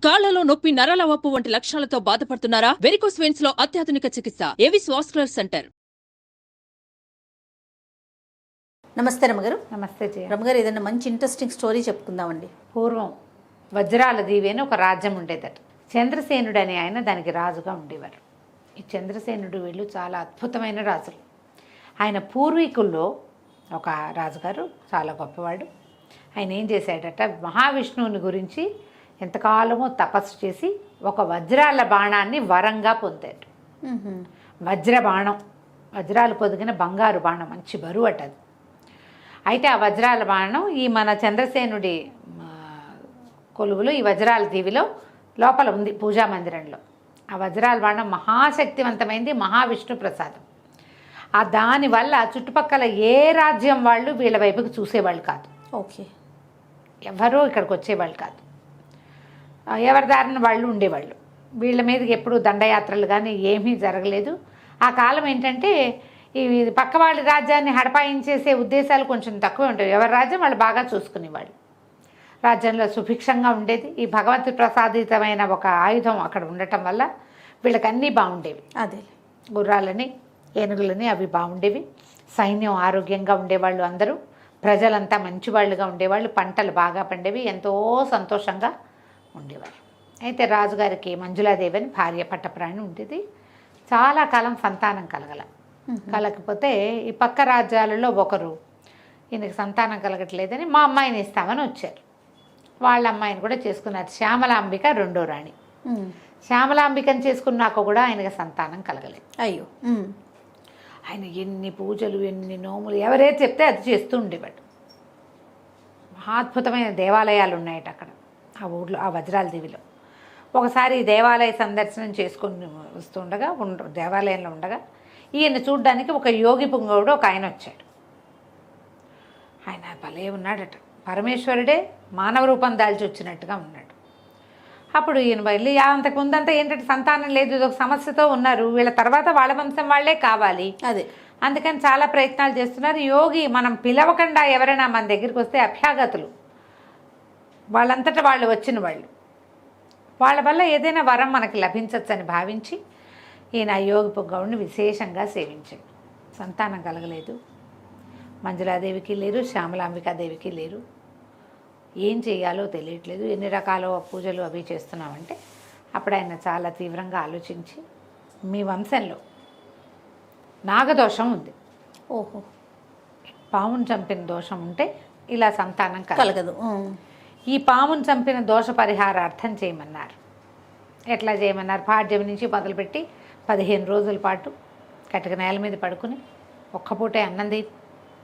కాళ్లలో నొప్పి, నరాల వాపు వంటి లక్షణాలతో బాధపడుతున్నారా? వెరికోస్ వెయిన్స్ లో అత్యాధునిక చికిత్స ఏవిస్ వాస్కులర్ సెంటర్. నమస్తే రమ్మగారు. నమస్తే జయ. రమ్మగారు, ఏదైనా మంచి ఇంట్రెస్టింగ్ స్టోరీ చెప్పుకుందామండి. పూర్వం వజ్రాల దీవి అని ఒక రాజ్యం ఉండేదట. చంద్రసేనుడు అనే ఆయన దానికి రాజుగా ఉండేవారు. ఈ చంద్రసేనుడు వీళ్ళు చాలా అద్భుతమైన రాజులు. ఆయన పూర్వీకుల్లో ఒక రాజుగారు చాలా గొప్పవాడు. ఆయన ఏం చేశాడట, మహావిష్ణువుని గురించి ఎంతకాలమో తపస్సు చేసి ఒక వజ్రాల బాణాన్ని వరంగా పొందాడు. వజ్ర బాణం, వజ్రాలు పొదిగిన బంగారు బాణం, మంచి బరువు అట అది. అయితే ఆ వజ్రాల బాణం ఈ మన చంద్రసేనుడి కొలువులో ఈ వజ్రాల దీవిలో లోపల ఉంది, పూజా మందిరంలో. ఆ వజ్రాల బాణం మహాశక్తివంతమైంది, మహావిష్ణు ప్రసాదం. ఆ దానివల్ల చుట్టుపక్కల ఏ రాజ్యం వాళ్ళు వీళ్ళ వైపుకి చూసేవాళ్ళు కాదు. ఓకే. ఎవరూ ఇక్కడికి వచ్చేవాళ్ళు కాదు. ఎవరి దారిన వాళ్ళు ఉండేవాళ్ళు. వీళ్ళ మీదకి ఎప్పుడు దండయాత్రలు కానీ ఏమీ జరగలేదు. ఆ కాలం ఏంటంటే ఈ పక్క వాళ్ళ రాజ్యాన్ని హడపాయించేసే ఉద్దేశాలు కొంచెం తక్కువ ఉంటాయి. ఎవరి రాజ్యం వాళ్ళు బాగా చూసుకునేవాళ్ళు. రాజ్యంలో సుభిక్షంగా ఉండేది. ఈ భగవంతుడి ప్రసాదితమైన ఒక ఆయుధం అక్కడ ఉండటం వల్ల వీళ్ళకి అన్నీ బాగుండేవి. అదే గుర్రాలని, ఏనుగులని అవి బాగుండేవి. సైన్యం ఆరోగ్యంగా ఉండేవాళ్ళు, అందరూ ప్రజలంతా మంచివాళ్ళుగా ఉండేవాళ్ళు. పంటలు బాగా పండేవి, ఎంతో సంతోషంగా ఉండేవారు. అయితే రాజుగారికి మంజులాదేవి అని భార్య పట్టప్రాణి ఉండేది. చాలా కాలం సంతానం కలగకపోతే ఈ పక్క రాజ్యాలలో ఒకరు ఈయనకి సంతానం కలగట్లేదని మా అమ్మాయిని ఇస్తామని వచ్చారు. వాళ్ళ అమ్మాయిని కూడా చేసుకున్నారు. శ్యామలాంబిక రెండో రాణి. శ్యామలాంబికని చేసుకున్నాక కూడా ఆయనకి సంతానం కలగలేదు. అయ్యో. ఆయన ఎన్ని పూజలు, ఎన్ని నోములు, ఎవరైతే చెప్తే అది చేస్తూ ఉండేవాడు. మహాద్భుతమైన దేవాలయాలు ఉన్నాయట అక్కడ ఆ ఊళ్ళో, ఆ వజ్రాల దీవిలో. ఒకసారి దేవాలయ సందర్శనం చేసుకుని వస్తుండగా దేవాలయంలో ఉండగా ఈయన చూడ్డానికి ఒక యోగి పుంగవుడు ఒక ఆయన వచ్చాడు. ఆయన భలే ఉన్నాడట, పరమేశ్వరుడే మానవ రూపం దాల్చి వచ్చినట్టుగా ఉన్నాడు. అప్పుడు ఈయన వెళ్ళి అంతకు ముందంతా ఏంటంటే సంతానం లేదు, ఇది ఒక సమస్యతో ఉన్నారు, వీళ్ళ తర్వాత వాళ్ళ వంశం వాళ్ళే కావాలి, అదే అందుకని చాలా ప్రయత్నాలు చేస్తున్నారు. యోగి మనం పిలవకుండా ఎవరైనా మన దగ్గరికి వస్తే అభ్యాగతులు, వాళ్ళంతటా వాళ్ళు వచ్చిన వాళ్ళు, వాళ్ళ వల్ల ఏదైనా వరం మనకి లభించవచ్చని భావించి ఈయన యోగి పుంగవుడిని విశేషంగా సేవించాడు. సంతానం కలగలేదు. మంజులాదేవికి లేరు, శ్యామలాంబికాదేవికి లేరు. ఏం చేయాలో తెలియట్లేదు. ఎన్ని రకాల పూజలు అవి చేస్తున్నామంటే అప్పుడు ఆయన చాలా తీవ్రంగా ఆలోచించి, మీ వంశంలో నాగదోషం ఉంది. ఓహో. పామును చంపిన దోషం ఉంటే ఇలా సంతానం కలగదు. ఈ పామును చంపిన దోష పరిహారార్థం చేయమన్నారు. ఎట్లా చేయమన్నారు? పాడ్యం నుంచి మొదలుపెట్టి 15 రోజుల పాటు కటిక నేల మీద పడుకుని ఒక్కపూటే అన్నం తిని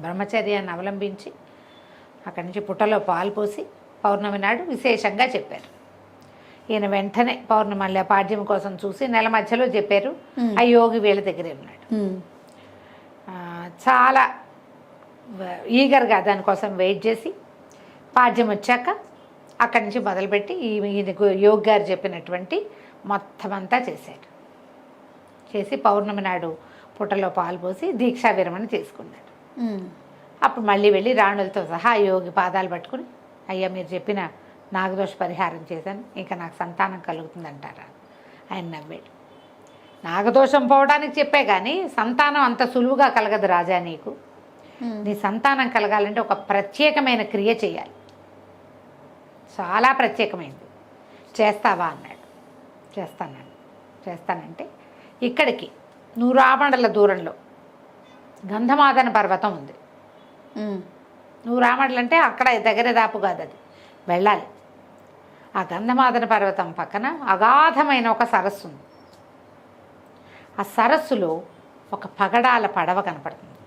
బ్రహ్మచర్యాన్ని అవలంబించి అక్కడి నుంచి పుట్టలో పాలు పోసి పౌర్ణమి నాడు విశేషంగా చెప్పారు. ఈయన వెంటనే పౌర్ణమి పాడ్యం కోసం చూసి నెల మధ్యలో చెప్పారు. ఆ యోగి వీళ్ళ దగ్గరే ఉన్నాడు. చాలా ఈగర్గా దానికోసం వెయిట్ చేసి పాడ్యం వచ్చాక అక్కడి నుంచి మొదలుపెట్టి ఈయన యోగి గారు చెప్పినటువంటి మొత్తం అంతా చేశాడు. చేసి పౌర్ణమి నాడు పుట్టలో పాలు పోసి దీక్షా విరమణ చేసుకున్నాడు. అప్పుడు మళ్ళీ వెళ్ళి రాణులతో సహా యోగి పాదాలు పట్టుకుని, అయ్యా మీరు చెప్పిన నాగదోష పరిహారం చేశాను, ఇంకా నాకు సంతానం కలుగుతుందంటారా? ఆయన నవ్వాడు. నాగదోషం పోవడానికి చెప్పే కానీ సంతానం అంత సులువుగా కలగదు రాజా. నీకు నీ సంతానం కలగాలంటే ఒక ప్రత్యేకమైన క్రియ చేయాలి, చాలా ప్రత్యేకమైనది. చేస్తావా అన్నాడు. చేస్తానంటే ఇక్కడికి 100 ఆమడల దూరంలో గంధమాదన పర్వతం ఉంది. 100 ఆమడలు అంటే అక్కడ దగ్గర దాపు కాదు, అది వెళ్ళాలి. ఆ గంధమాదన పర్వతం పక్కన అగాధమైన ఒక సరస్సు ఉంది. ఆ సరస్సులో ఒక పగడాల పడవ కనపడుతుంది.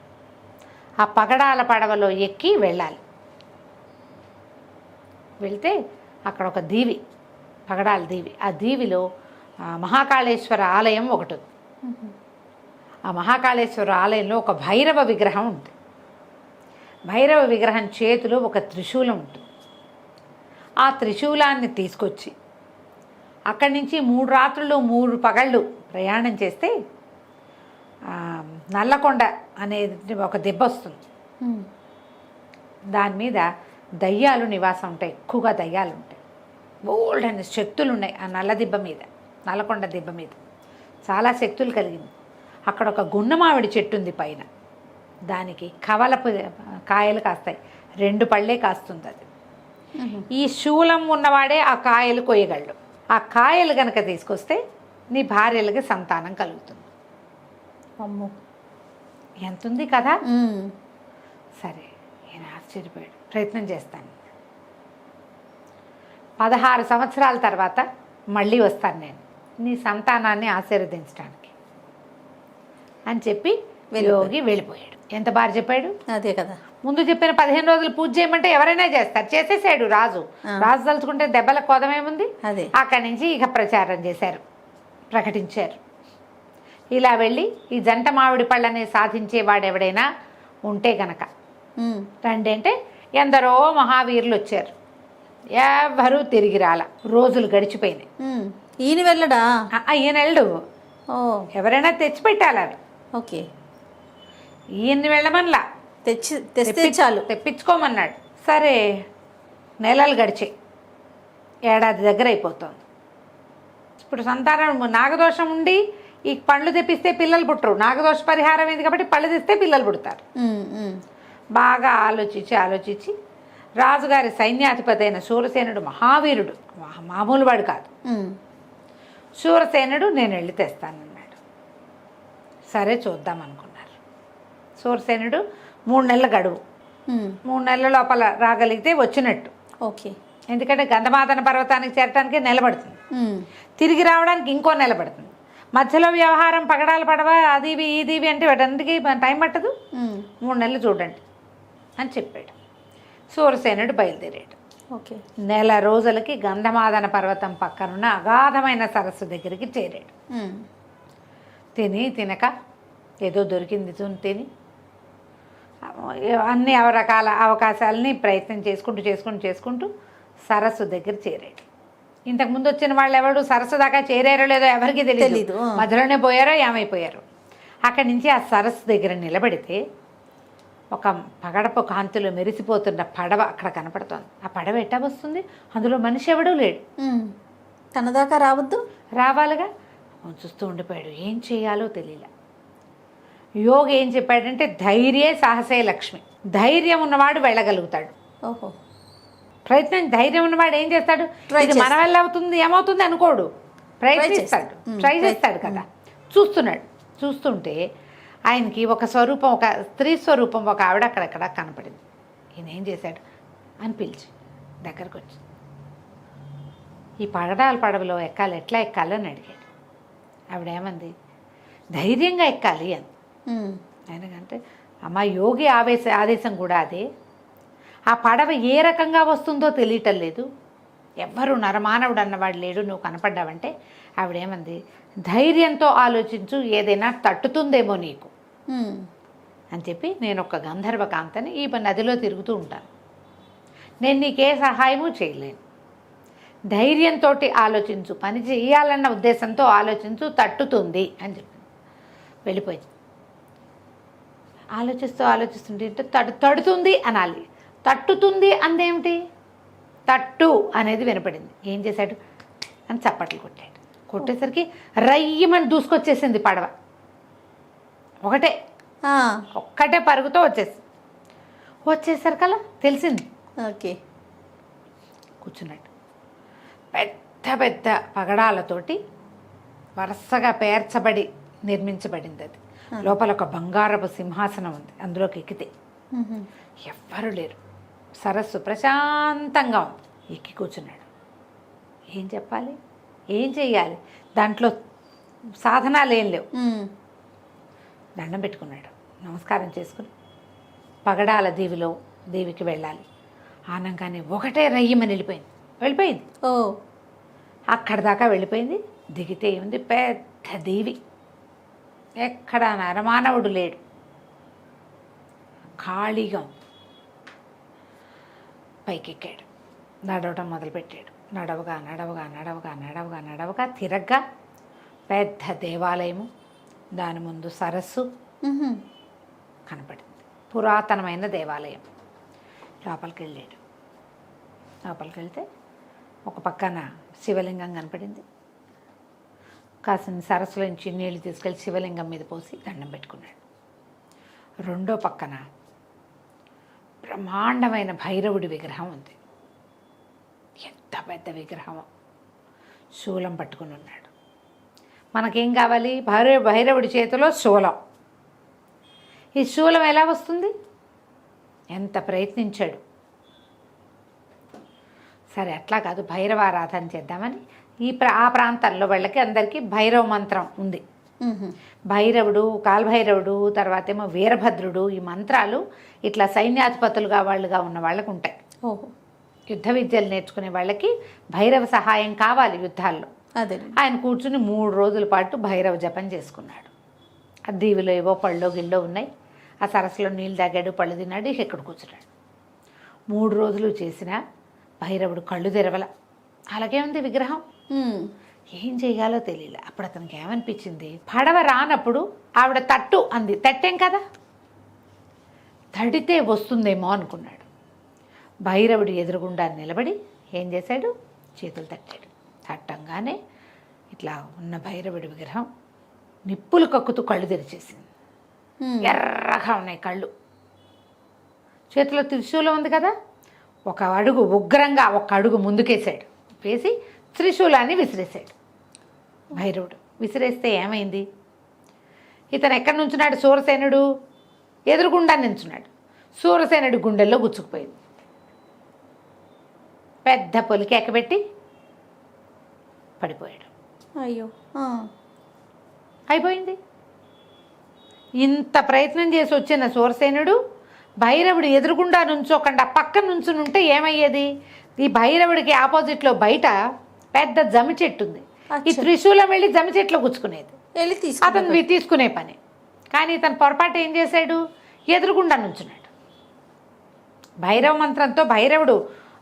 ఆ పగడాల పడవలో ఎక్కి వెళ్ళాలి. వెళ్తే అక్కడ ఒక దీవి, పగడాల దీవి. ఆ దీవిలో మహాకాళేశ్వర ఆలయం ఒకటి ఉంది. ఆ మహాకాళేశ్వర ఆలయంలో ఒక భైరవ విగ్రహం ఉంది. భైరవ విగ్రహం చేతిలో ఒక త్రిశూలం ఉంటుంది. ఆ త్రిశూలాన్ని తీసుకొచ్చి అక్కడి నుంచి 3 రాత్రులు 3 పగళ్ళు ప్రయాణం చేస్తే నల్లకొండ అనేది ఒక దెబ్బ వస్తుంది. దాని మీద దయ్యాలు నివాసం ఉంటాయి, ఎక్కువగా దయ్యాలు ఉంటాయి. బోల్డ్ అనే శక్తులు ఉన్నాయి ఆ నల్ల దిబ్బ మీద, నల్లకొండ దిబ్బ మీద చాలా శక్తులు కలిగింది. అక్కడ ఒక గున్నమావిడి చెట్టు ఉంది పైన, దానికి కవలపు కాయలు కాస్తాయి, 2 పళ్ళే కాస్తుంది అది. ఈ శూలం ఉన్నవాడే ఆ కాయలు కొయ్యగలడు. ఆ కాయలు కనుక తీసుకొస్తే నీ భార్యలకి సంతానం కలుగుతుంది. అమ్మో, ఎంతుంది కదా. సరే, ఈయన ఆశ్చర్యపోయాడు. ప్రయత్నం చేస్తాను, 16 సంవత్సరాల తర్వాత మళ్ళీ వస్తాను నేను నీ సంతానాన్ని ఆశీర్వదించడానికి అని చెప్పి యోగి వెళ్ళిపోయాడు. ఎంత బాగా చెప్పాడు. అదే కదా, ముందు చెప్పిన 15 రోజులు పూజ చేయమంటే ఎవరైనా చేస్తారు, చేసేసాడు రాజు. రాజు తలుచుకుంటే దెబ్బల కోదమేముంది. అదే అక్కడి నుంచి ఇక ప్రచారం చేశారు, ప్రకటించారు. ఇలా వెళ్ళి ఈ జంట మామిడి పళ్ళని సాధించేవాడు ఎవడైనా ఉంటే గనక రండి అంటే ఎందరో మహావీరులు వచ్చారు. ఎవ్వరూ తిరిగి రాల. రోజులు గడిచిపోయినాయి. ఈయన వెళ్ళడా? ఈయన వెళ్ళడు, ఓ ఎవరైనా తెచ్చిపెట్టాలి అవి. ఓకే, ఈయన్ని వెళ్ళమనలా, తెస్తే చాలు, తెప్పించుకోమన్నాడు. సరే, నెలలు గడిచాయి, ఏడాది దగ్గర అయిపోతుంది. ఇప్పుడు సంతానం నాగదోషం ఉండి ఈ పండ్లు తెప్పిస్తే పిల్లలు పుట్టరు. నాగదోష పరిహారం ఏంది కాబట్టి పళ్ళు తెస్తే పిల్లలు పుడతారు. బాగా ఆలోచించి రాజుగారి సైన్యాధిపతి అయిన శూరసేనుడు మహావీరుడు, మామూలు వాడు కాదు. శూరసేనుడు నేను వెళ్ళి తెస్తానన్నాడు. సరే చూద్దాం అనుకున్నారు. శూరసేనుడు 3 నెలల గడువు, 3 నెలల లోపల రాగలిగితే వచ్చినట్టు. ఓకే, ఎందుకంటే గంధమాదన పర్వతానికి చేరటానికి నిలబడుతుంది, తిరిగి రావడానికి ఇంకో నిలబడుతుంది. మధ్యలో వ్యవహారం పగడాలు పడవ అదివి ఇదివి అంటే వాటందుకే టైం పట్టదు. 3 నెలలు చూడండి అని చెప్పాడు. శూరసేనుడు బయలుదేరాడు. ఓకే, నెల రోజులకి గంధమాదన పర్వతం పక్కనున్న అగాధమైన సరస్సు దగ్గరికి చేరాడు. తినక ఏదో దొరికింది తిని అన్ని రకాల అవకాశాలని ప్రయత్నం చేసుకుంటూ సరస్సు దగ్గర చేరాడు. ఇంతకుముందు వచ్చిన వాళ్ళు ఎవరు సరస్సు దాకా చేరారో లేదో ఎవరికి తెలియదు. మధ్యలోనే పోయారో ఏమైపోయారు. అక్కడి నుంచి ఆ సరస్సు దగ్గర నిలబడితే ఒక పగడపు కాంతిలో మెరిసిపోతున్న పడవ అక్కడ కనపడుతోంది. ఆ పడవ ఎట్టా వస్తుంది, అందులో మనిషి ఎవడూ లేడు. తన దాకా రావద్దు, రావాలిగా. చూస్తూ ఉండిపోయాడు, ఏం చేయాలో తెలియలే. యోగి ఏం చెప్పాడంటే ధైర్యే సాహసే లక్ష్మి, ధైర్యం ఉన్నవాడు వెళ్ళగలుగుతాడు. ఓహో, ప్రయత్నం ధైర్యం ఉన్నవాడు ఏం చేస్తాడు, ఇది మన వల్ల అవుతుంది ఏమవుతుంది అనుకోడు, ప్రయత్నిస్తాడు, ట్రై చేస్తాడు కదా. చూస్తుంటే ఆయనకి ఒక స్వరూపం, ఒక స్త్రీ స్వరూపం, ఒక ఆవిడ అక్కడక్కడ కనపడింది. ఈయన ఏం చేశాడు అని పిలిచి దగ్గరకు వచ్చి ఈ పడవలో ఎక్కాలి, ఎట్లా ఎక్కాలి అని అడిగాడు. ఆవిడేమంది, ధైర్యంగా ఎక్కాలి అని. ఆయనకంటే అమ్మ యోగి ఆదేశం కూడా అదే. ఆ పడవ ఏ రకంగా వస్తుందో తెలియటం లేదు, ఎవ్వరు నరమానవుడు అన్నవాడు లేడు, నువ్వు కనపడ్డావంటే. ఆవిడేమంది, ధైర్యంతో ఆలోచించు, ఏదైనా తట్టుతుందేమో నీకు అని చెప్పి, నేను ఒక గంధర్వ కాంతని ఈ నదిలో తిరుగుతూ ఉంటాను, నేను నీకే సహాయము చేయలేను, ధైర్యంతో ఆలోచించు, పని చేయాలన్న ఉద్దేశంతో ఆలోచించు, తట్టుతుంది అని చెప్పి వెళ్ళిపోయింది. ఆలోచిస్తుంటే తడుతుంది అనాలి, తట్టుతుంది అందేమిటి, తట్టు అనేది వినపడింది. ఏం చేశాడు అని చప్పట్లు కొట్టేసరికి రయ్యమని దూసుకొచ్చేసింది పడవ. ఒక్కటే పరుగుతో వచ్చేసరికల్లా తెలిసింది. ఓకే, కూర్చున్నాడు. పెద్ద పగడాలతోటి వరుసగా పేర్చబడి నిర్మించబడింది అది. లోపల ఒక బంగారపు సింహాసనం ఉంది, అందులోకి ఎక్కితే ఎవ్వరు లేరు. సరస్సు ప్రశాంతంగా ఉంది. ఎక్కి కూర్చున్నాడు. ఏం చెప్పాలి, ఏం చెయ్యాలి, దాంట్లో సాధనాలు ఏం లేవు. దండం పెట్టుకున్నాడు, నమస్కారం చేసుకుని పగడాల దేవికి వెళ్ళాలి. ఆనంగానే ఒకటే రయ్యమని వెళ్ళిపోయింది. ఓ, అక్కడి దాకా వెళ్ళిపోయింది. దిగితే ఏముంది, పెద్ద దేవి, ఎక్కడ నరమానవుడు లేడు, ఖాళీగా ఉంది. పైకెక్కాడు, నడవటం మొదలుపెట్టాడు. నడవగా తిరగ్గా పెద్ద దేవాలయము, దాని ముందు సరస్సు కనపడింది. పురాతనమైన దేవాలయం. లోపలికి వెళ్తే ఒక పక్కన శివలింగం కనపడింది. కాసిన సరస్సులోంచి నీళ్లు తీసుకెళ్ళి శివలింగం మీద పోసి దండం పెట్టుకున్నాడు. రెండో పక్కన బ్రహ్మాండమైన భైరవుడి విగ్రహం ఉంది. ఎంత పెద్ద విగ్రహమో, శూలం పట్టుకుని ఉన్నాడు. మనకేం కావాలి? భైరవుడి చేతిలో శూలం. ఈ శూలం ఎలా వస్తుంది? ఎంత ప్రయత్నించాడు. సరే అట్లా కాదు, భైరవారాధన చేద్దామని ఆ ప్రాంతాల్లో వాళ్ళకి అందరికీ భైరవ మంత్రం ఉంది. భైరవుడు, కాలభైరవుడు, తర్వాత ఏమో వీరభద్రుడు, ఈ మంత్రాలు ఇట్లా సైన్యాధిపతులుగా వాళ్ళుగా ఉన్న వాళ్ళకు ఉంటాయి. ఓహో. యుద్ధ విద్యలు నేర్చుకునే వాళ్ళకి భైరవ సహాయం కావాలి యుద్ధాల్లో. అదే. ఆయన కూర్చుని 3 రోజుల పాటు భైరవ జపం చేసుకున్నాడు. ఆ దీవిలో ఏవో పళ్ళో గిళ్ళో ఉన్నాయి. ఆ సరస్సులో నీళ్ళు తాగాడు, పళ్ళు తిన్నాడు, ఇక్కడ కూర్చున్నాడు. 3 రోజులు చేసిన భైరవుడు కళ్ళు తెరవల. అలాగే ఉంది విగ్రహం. ఏం చేయాలో తెలియలే. అప్పుడు అతనికి ఏమనిపించింది, పడవ రానప్పుడు ఆవిడ తట్టు అంది. తట్టేం కదా, తడితే వస్తుందేమో అనుకున్నాడు. భైరవుడు ఎదురుగుండా నిలబడి ఏం చేశాడు, చేతులు తట్టాడు. తట్టంగానే ఇట్లా ఉన్న భైరవుడి విగ్రహం నిప్పులు కక్కుతూ కళ్ళు తెరిచేసింది. ఎర్రగా ఉన్నాయి కళ్ళు. చేతిలో త్రిశూలం ఉంది కదా, ఒక అడుగు ఉగ్రంగా ఒక అడుగు ముందుకేసాడు. వేసి త్రిశూలాన్ని విసిరేశాడు. భైరవుడు విసిరేస్తే ఏమైంది, ఇతను ఎక్కడి నుంచున్నాడు, సూరసేనుడు ఎదురుగుండా నించున్నాడు. సూరసేనుడి గుండెల్లో గుచ్చుకుపోయింది. పెద్ద పొలికి ఎక్కబెట్టి పడిపోయాడు. అయ్యో. అయిపోయింది. ఇంత ప్రయత్నం చేసి వచ్చిన సూరసేనుడు భైరవుడు ఎదురుగుండా నుంచోకుండా పక్కన నుంచుని ఉంటే ఏమయ్యేది, ఈ భైరవుడికి ఆపోజిట్లో బయట పెద్ద జమి చెట్టు ఉంది. ఈ త్రిశూలం వెళ్ళి జమి చెట్లో గుచ్చుకునేది, అతను తీసుకునే పని. కానీ ఇతను పొరపాటు ఏం చేశాడు, ఎదురుగుండా నుంచున్నాడు. భైరవ మంత్రంతో భైరవుడు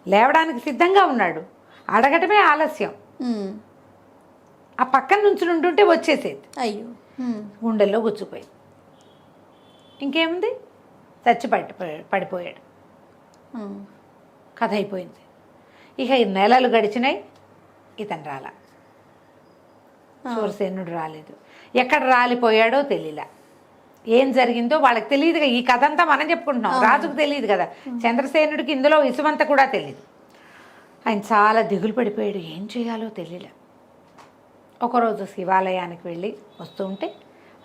లేవడానికి సిద్ధంగా ఉన్నాడు, అడగటమే ఆలస్యం. ఆ పక్కన నుంచి ఉంటుంటే వచ్చేసేది. అయ్యో. గుండెల్లో గుచ్చుపోయింది. ఇంకేముంది, పడిపోయాడు. కథ అయిపోయింది. ఇక ఈ నెలలు గడిచినాయి, ఇతను రాలా. సూరసేనుడు రాలేదు. ఎక్కడ రాలిపోయాడో తెలియలా. ఏం జరిగిందో వాళ్ళకి తెలియదు. ఈ కథ అంతా మనం చెప్పుకుంటున్నాం, రాజుకు తెలియదు కదా. చంద్రసేనుడికి ఇందులో ఇసుమంత కూడా తెలియదు. ఆయన చాలా దిగులు పడిపోయాడు, ఏం చేయాలో తెలియలే. ఒకరోజు శివాలయానికి వెళ్ళి వస్తూ ఉంటే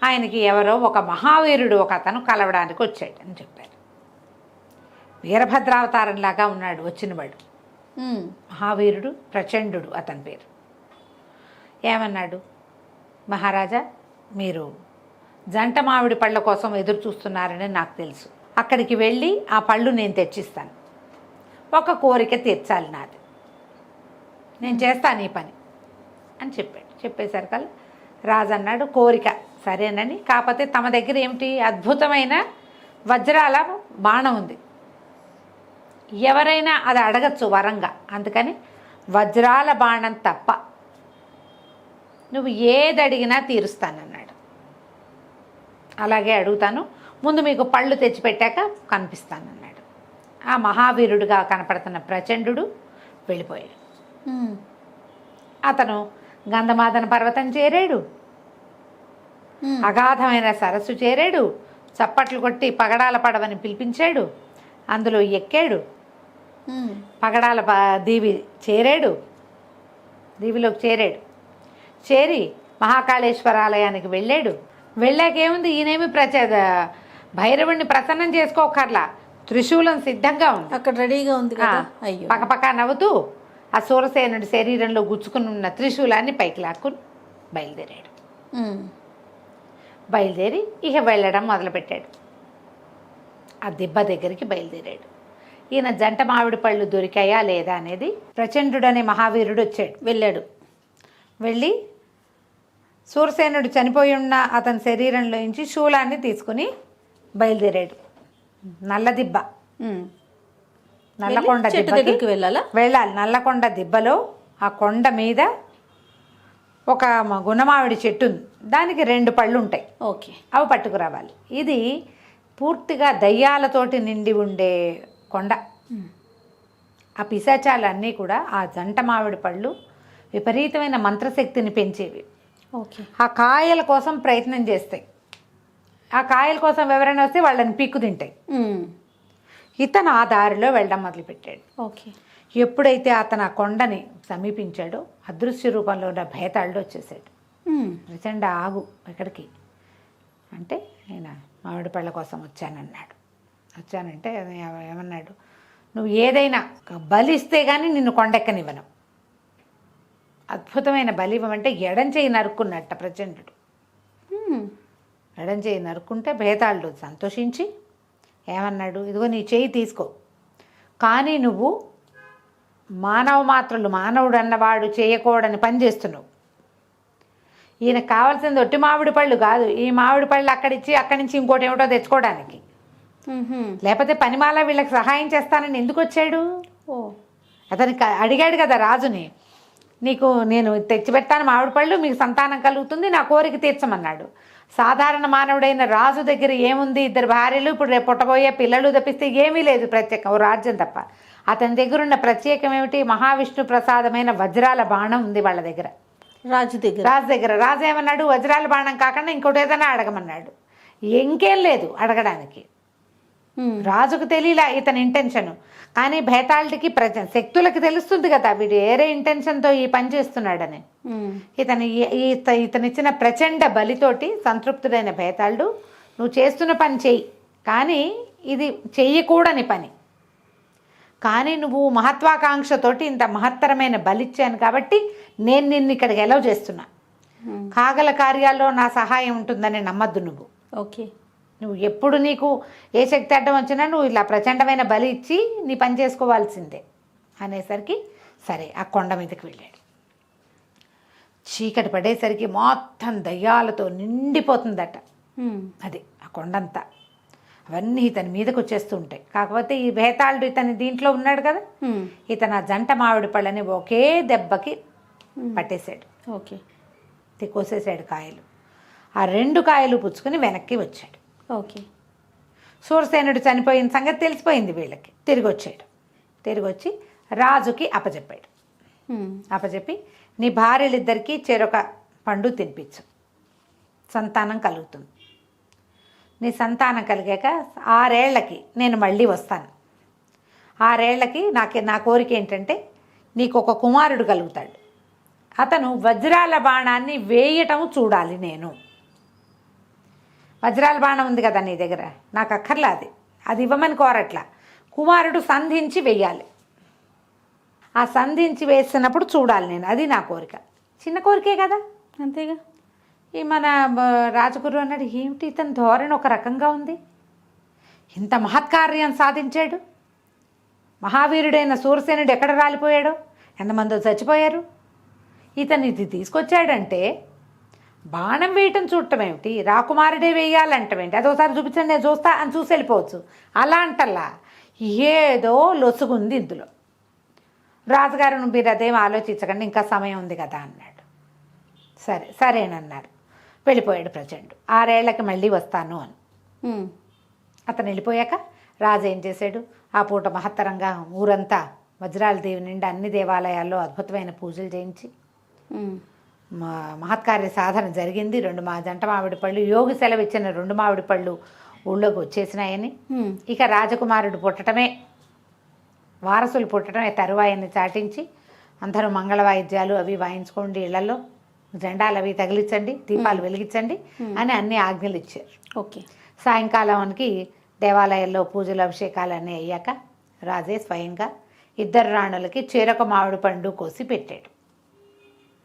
ఆయనకి ఎవరో ఒక మహావీరుడు ఒక అతను కలవడానికి వచ్చాడు అని చెప్పారు. వీరభద్రావతారంలాగా ఉన్నాడు వచ్చినవాడు. మహావీరుడు, ప్రచండు అతని పేరు. ఏమన్నాడు, మహారాజా మీరు జంట మామిడి పళ్ళ కోసం ఎదురు చూస్తున్నారని నాకు తెలుసు. అక్కడికి వెళ్ళి ఆ పళ్ళు నేను తెచ్చిస్తాను. ఒక కోరిక తీర్చాలి నాది, నేను చేస్తాను ఈ పని అని చెప్పాడు. చెప్పేసరికల్లా రాజు అన్నాడు, కోరిక సరేనని, కాకపోతే తమ దగ్గర ఏమిటి, అద్భుతమైన వజ్రాల బాణం ఉంది, ఎవరైనా అది అడగచ్చు వరంగా, అందుకని వజ్రాల బాణం తప్ప నువ్వు ఏది అడిగినా తీరుస్తానన్నాడు. అలాగే అడుగుతాను, ముందు మీకు పళ్ళు తెచ్చిపెట్టాక కనిపిస్తానన్నాడు. ఆ మహావీరుడుగా కనపడుతున్న ప్రచండు వెళ్ళిపోయాడు. అతను గంధమాదన పర్వతం చేరాడు, అగాధమైన సరస్సు చేరాడు, చప్పట్లు కొట్టి పగడాల పడవని పిలిపించాడు, అందులో ఎక్కాడు, పగడాల దీవి చేరాడు, దీవిలోకి చేరి మహాకాళేశ్వర ఆలయానికి వెళ్ళాడు. వెళ్ళాకేముంది, ఈయనేమి భైరవుడిని ప్రసన్నం చేసుకోకర్లా, త్రిశూలం సిద్ధంగా ఉంది అక్కడ రెడీగా ఉంది కదా. అయ్యో. పక్కపక్క నవ్వుతూ ఆ సూరసేనుడి శరీరంలో గుచ్చుకుని ఉన్న త్రిశూలాన్ని పైకి లాక్కుని బయలుదేరి ఇక వెళ్ళడం మొదలుపెట్టాడు. ఆ దిబ్బ దగ్గరికి బయలుదేరాడు. ఈయన జంట మామిడి పళ్ళు దొరికాయా లేదా అనేది ప్రచండు అనే మహావీరుడు వెళ్ళాడు. వెళ్ళి సూరసేనుడు చనిపోయి ఉన్న అతని శరీరంలోంచి శూలాన్ని తీసుకుని బయలుదేరాడు. నల్లదిబ్బ, నల్లకొండ దిబ్బకి వెళ్ళాలి. నల్లకొండ దిబ్బలో ఆ కొండ మీద ఒక గుణమావిడి చెట్టు ఉంది, దానికి 2 పళ్ళు ఉంటాయి. ఓకే, అవి పట్టుకురావాలి. ఇది పూర్తిగా దయ్యాలతోటి నిండి ఉండే కొండ. ఆ పిశాచాలన్నీ కూడా ఆ జంట మామిడి పళ్ళు విపరీతమైన మంత్రశక్తిని పెంచేవి. ఓకే. ఆ కాయల కోసం ప్రయత్నం చేస్తాయి. ఆ కాయల కోసం ఎవరైనా వస్తే వాళ్ళని పీక్కు తింటాయి. ఇతను ఆ దారిలో వెళ్ళడం మొదలుపెట్టాడు. ఓకే. ఎప్పుడైతే అతను ఆ కొండని సమీపించాడో అదృశ్య రూపంలో ఉన్న భేతాళుడు వచ్చేసాడు. ప్రచండ ఆగు ఎక్కడికి అంటే, నేను మామిడి పళ్ళ కోసం వచ్చానంటే ఏమన్నాడు, నువ్వు ఏదైనా బలిస్తే కానీ నిన్ను కొండెక్కనివ్వను. అద్భుతమైన బలి ఇవ్వమంటే ఎడం చేయి నరుక్కున్నట్ట ప్రచండుడు. ఎడం చేయి నరుక్కుంటే భేతాళుడు సంతోషించి ఏమన్నాడు, ఇదిగో నీ చేయి తీసుకో, కానీ నువ్వు మానవుడు అన్నవాడు చేయకూడని పని చేస్తున్నావు. ఈయనకు కావాల్సింది ఒట్టి మామిడి పళ్ళు కాదు, ఈ మామిడి పళ్ళు అక్కడి నుంచి ఇంకోటి ఏమిటో తెచ్చుకోవడానికి. లేకపోతే పనిమాల వీళ్ళకి సహాయం చేస్తానని ఎందుకు వచ్చాడు? అతనికి అడిగాడు కదా రాజుని, నీకు నేను తెచ్చిపెట్టాను మామిడి పళ్ళు, మీకు సంతానం కలుగుతుంది, నా కోరిక తీర్చమన్నాడు. సాధారణ మానవుడైన రాజు దగ్గర ఏముంది, 2 భార్యలు, ఇప్పుడు రేపు పుట్టబోయే పిల్లలు తప్పిస్తే ఏమీ లేదు ప్రత్యేకం, ఓ రాజ్యం తప్ప. అతని దగ్గర ఉన్న ప్రత్యేకం ఏమిటి, మహావిష్ణు ప్రసాదమైన వజ్రాల బాణం ఉంది వాళ్ళ దగ్గర, రాజు దగ్గర. రాజు ఏమన్నాడు, వజ్రాల బాణం కాకుండా ఇంకోటి ఏదైనా అడగమన్నాడు. ఇంకేం లేదు అడగడానికి. రాజుకు తెలియలా ఇతని ఇంటెన్షన్, కానీ భేతాళుడికి శక్తులకి తెలుస్తుంది కదా వీడు ఏరే ఇంటెన్షన్తో ఈ పని చేస్తున్నాడని. ఇతనిచ్చిన ప్రచండ బలితోటి సంతృప్తుడైన భేతాళుడు, నువ్వు చేస్తున్న పని చెయ్యి, కానీ ఇది చెయ్యకూడని పని, కానీ నువ్వు మహత్వాకాంక్షతోటి ఇంత మహత్తరమైన బలిచ్చాను కాబట్టి నేను నిన్ను ఇక్కడికి ఎలవ్ చేస్తున్నా. కాగల కార్యాల్లో నా సహాయం ఉంటుందని నమ్మద్దు నువ్వు. ఓకే. నువ్వు ఎప్పుడు నీకు ఏ శక్తి అడ్డం వచ్చినా నువ్వు ఇలా ప్రచండమైన బలి ఇచ్చి నీ పని చేసుకోవాల్సిందే అనేసరికి సరే ఆ కొండ మీదకి వెళ్ళాడు. చీకటి పడేసరికి మొత్తం దయ్యాలతో నిండిపోతుందట. అది ఆ కొండంతా, అవన్నీ ఇతని మీదకి వచ్చేస్తూ ఉంటాయి. కాకపోతే ఈ భేతాళుడు ఇతని దీంట్లో ఉన్నాడు కదా, ఇతను ఆ జంట మామిడి పళ్ళని ఒకే దెబ్బకి పట్టేశాడు. ఓకే. కోసేసాడు కాయలు. ఆ 2 కాయలు పుచ్చుకొని వెనక్కి వచ్చాడు. ఓకే. సూరసేనుడు చనిపోయిన సంగతి తెలిసిపోయింది వీళ్ళకి. తిరిగి వచ్చి రాజుకి అప్పచెప్పి నీ భార్యలిద్దరికీ చెరొక పండు తినిపించు, సంతానం కలుగుతుంది. నీ సంతానం కలిగాక 6 ఏళ్లకి నేను మళ్ళీ వస్తాను. 6 ఏళ్లకి నా కోరిక ఏంటంటే నీకు ఒక కుమారుడు కలుగుతాడు. అతను వజ్రాల బాణాన్ని వేయటం చూడాలి నేను. వజ్రాల బాణం ఉంది కదా నీ దగ్గర, నాకు అక్కర్లా, అది ఇవ్వమని కోరట్లా. కుమారుడు సంధించి వెయ్యాలి. ఆ సంధించి వేసినప్పుడు చూడాలి నేను, అది నా కోరిక. చిన్న కోరికే కదా, అంతేగా. ఈ మన రాజగురు అన్నాడు, ఏమిటి ఇతని ధోరణి ఒక రకంగా ఉంది, ఇంత మహత్కార్యం సాధించాడు. మహావీరుడైన సూరసేనుడు ఎక్కడ రాలిపోయాడో, ఎంతమందో చచ్చిపోయారు, ఇతను ఇది తీసుకొచ్చాడంటే బాణం వేయటం చూడటం ఏమిటి, రాకుమారుడే వేయాలంటమేంటి, అదోసారి చూపించండి నేను చూస్తా అని చూసి వెళ్ళిపోవచ్చు. అలా అంటల్లా ఏదో లొసుగుంది ఇందులో. రాజుగారు మీరు అదేం ఆలోచించకండి, ఇంకా సమయం ఉంది కదా అన్నాడు. సరేనన్నారు. వెళ్ళిపోయాడు ప్రచండు. 6 ఏళ్లకి మళ్ళీ వస్తాను అని. అతను వెళ్ళిపోయాక రాజు ఏం చేశాడు, ఆ పూట మహత్తరంగా ఊరంతా వజ్రాల దేవి నిండా అన్ని దేవాలయాల్లో అద్భుతమైన పూజలు చేయించి మహత్కార్య సాధన జరిగింది. 2 జంట మామిడి పళ్ళు, యోగి సెలవు ఇచ్చిన 2 మామిడి పళ్ళు ఊళ్ళోకి వచ్చేసినాయని, ఇక రాజకుమారుడు పుట్టడమే, వారసులు పుట్టడమే తరువాయని చాటించి అందరూ మంగళ వాయిద్యాలు అవి వాయించుకోండి, ఇళ్లలో జెండాలు అవి తగిలించండి, దీపాలు వెలిగించండి అని అన్ని ఆజ్ఞలు ఇచ్చారు. ఓకే. సాయంకాలానికి దేవాలయాల్లో పూజలు అభిషేకాలు అన్నీ అయ్యాక రాజే స్వయంగా 2 రాణులకి చెరొక మామిడి పండు కోసి పెట్టాడు.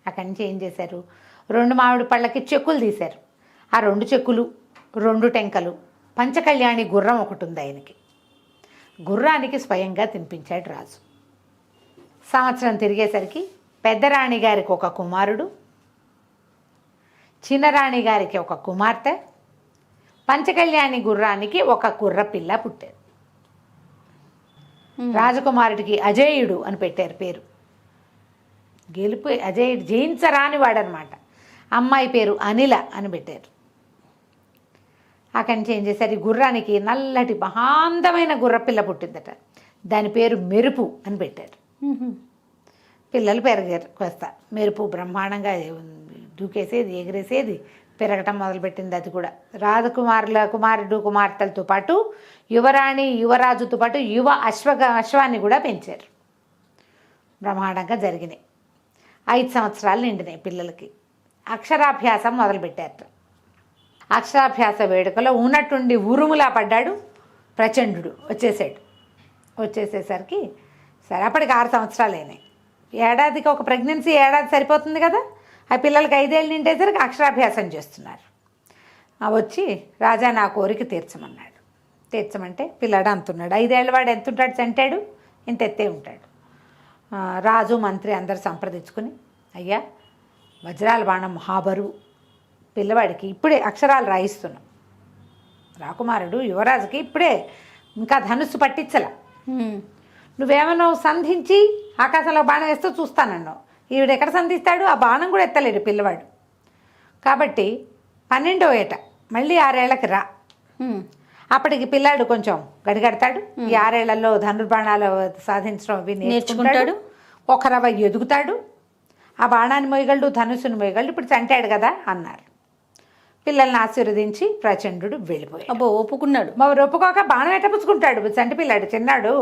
అక్కడి నుంచి ఏం చేశారు, 2 మామిడి పళ్ళకి చెక్కులు తీశారు. ఆ 2 చెక్కులు, 2 టెంకలు, పంచకళ్యాణి గుర్రం ఒకటి ఉంది ఆయనకి. గుర్రానికి స్వయంగా తినిపించాడు రాజు. సంవత్సరం తిరిగేసరికి పెద్దరాణి గారికి ఒక కుమారుడు, చిన్నరాణి గారికి ఒక కుమార్తె, పంచకళ్యాణి గుర్రానికి ఒక కుర్రపిల్ల పుట్టారు. రాజకుమారుడికి అజేయుడు అని పెట్టారు పేరు. అజేయుడు జయించరాని వాడనమాట. అమ్మాయి పేరు అనిల అని పెట్టారు. అక్కడి నుంచి ఏం చేశారు, ఈ గుర్రానికి నల్లటి మహాందమైన గుర్రపిల్ల పుట్టిందట. దాని పేరు మెరుపు అని పెట్టారు. పిల్లలు పెరిగారు కొస్తా. మెరుపు బ్రహ్మాండంగా దూకేసేది, ఎగిరేసేది, పెరగటం మొదలుపెట్టింది. అది కూడా కుమారుడు కుమార్తెలతో పాటు యువరాణి యువరాజుతో పాటు అశ్వాన్ని కూడా పెంచారు. బ్రహ్మాండంగా జరిగినాయి. 5 సంవత్సరాలు నిండినాయి పిల్లలకి. అక్షరాభ్యాసం మొదలుపెట్టారు. అక్షరాభ్యాస వేడుకలో ఉన్నట్టుండి ఉరుములా పడ్డాడు ప్రచండు. వచ్చేసేసరికి సరే అప్పటికి 6 సంవత్సరాలు అయినాయి. ఏడాదికి ఒక ప్రెగ్నెన్సీ ఏడాది సరిపోతుంది కదా. ఆ పిల్లలకి 5 ఏళ్ళు నిండేసరికి అక్షరాభ్యాసం చేస్తున్నారు. వచ్చి రాజా నా కోరిక తీర్చమన్నాడు. తీర్చమంటే పిల్లాడు అంతున్నాడు. 5 ఏళ్ళ వాడు ఎంత ఉంటాడు? చంటాడు ఇంత ఎత్తే ఉంటాడు. రాజు మంత్రి అందరు సంప్రదించుకుని అయ్యా వజ్రాల బాణం మహాబరువు, పిల్లవాడికి ఇప్పుడే అక్షరాలు రాయిస్తున్నాం. రాకుమారుడు యువరాజుకి ఇప్పుడే ఇంకా ధనుస్సు పట్టించల. నువ్వేమన్నా సంధించి ఆకాశంలో బాణం వేస్తూ చూస్తానన్నావు. ఈవిడ ఎక్కడ సంధిస్తాడు? ఆ బాణం కూడా ఎత్తలేడు పిల్లవాడు. కాబట్టి 12వ ఏట మళ్ళీ 6 ఏళ్ళకి రా. అప్పటికి పిల్లాడు కొంచెం గడిగడతాడు. ఈ 6 ఏళ్లలో ధనుర్బాణాలు సాధించడం అవి నేర్చుకుంటాడు. ఒక రవ ఎదుగుతాడు. ఆ బాణాన్ని మోయగలడు, ధనుసుని మోయగలడు. ఇప్పుడు చంటాడు కదా అన్నారు. పిల్లల్ని ఆశీర్వదించి ప్రచండు వెళ్ళిపోయాడు. అబ్బో ఒప్పుకున్నాడు. మరి ఒప్పుకోక బాణం ఎట్టపుచ్చుకుంటాడు. చంటి పిల్లాడు చిన్నాడు,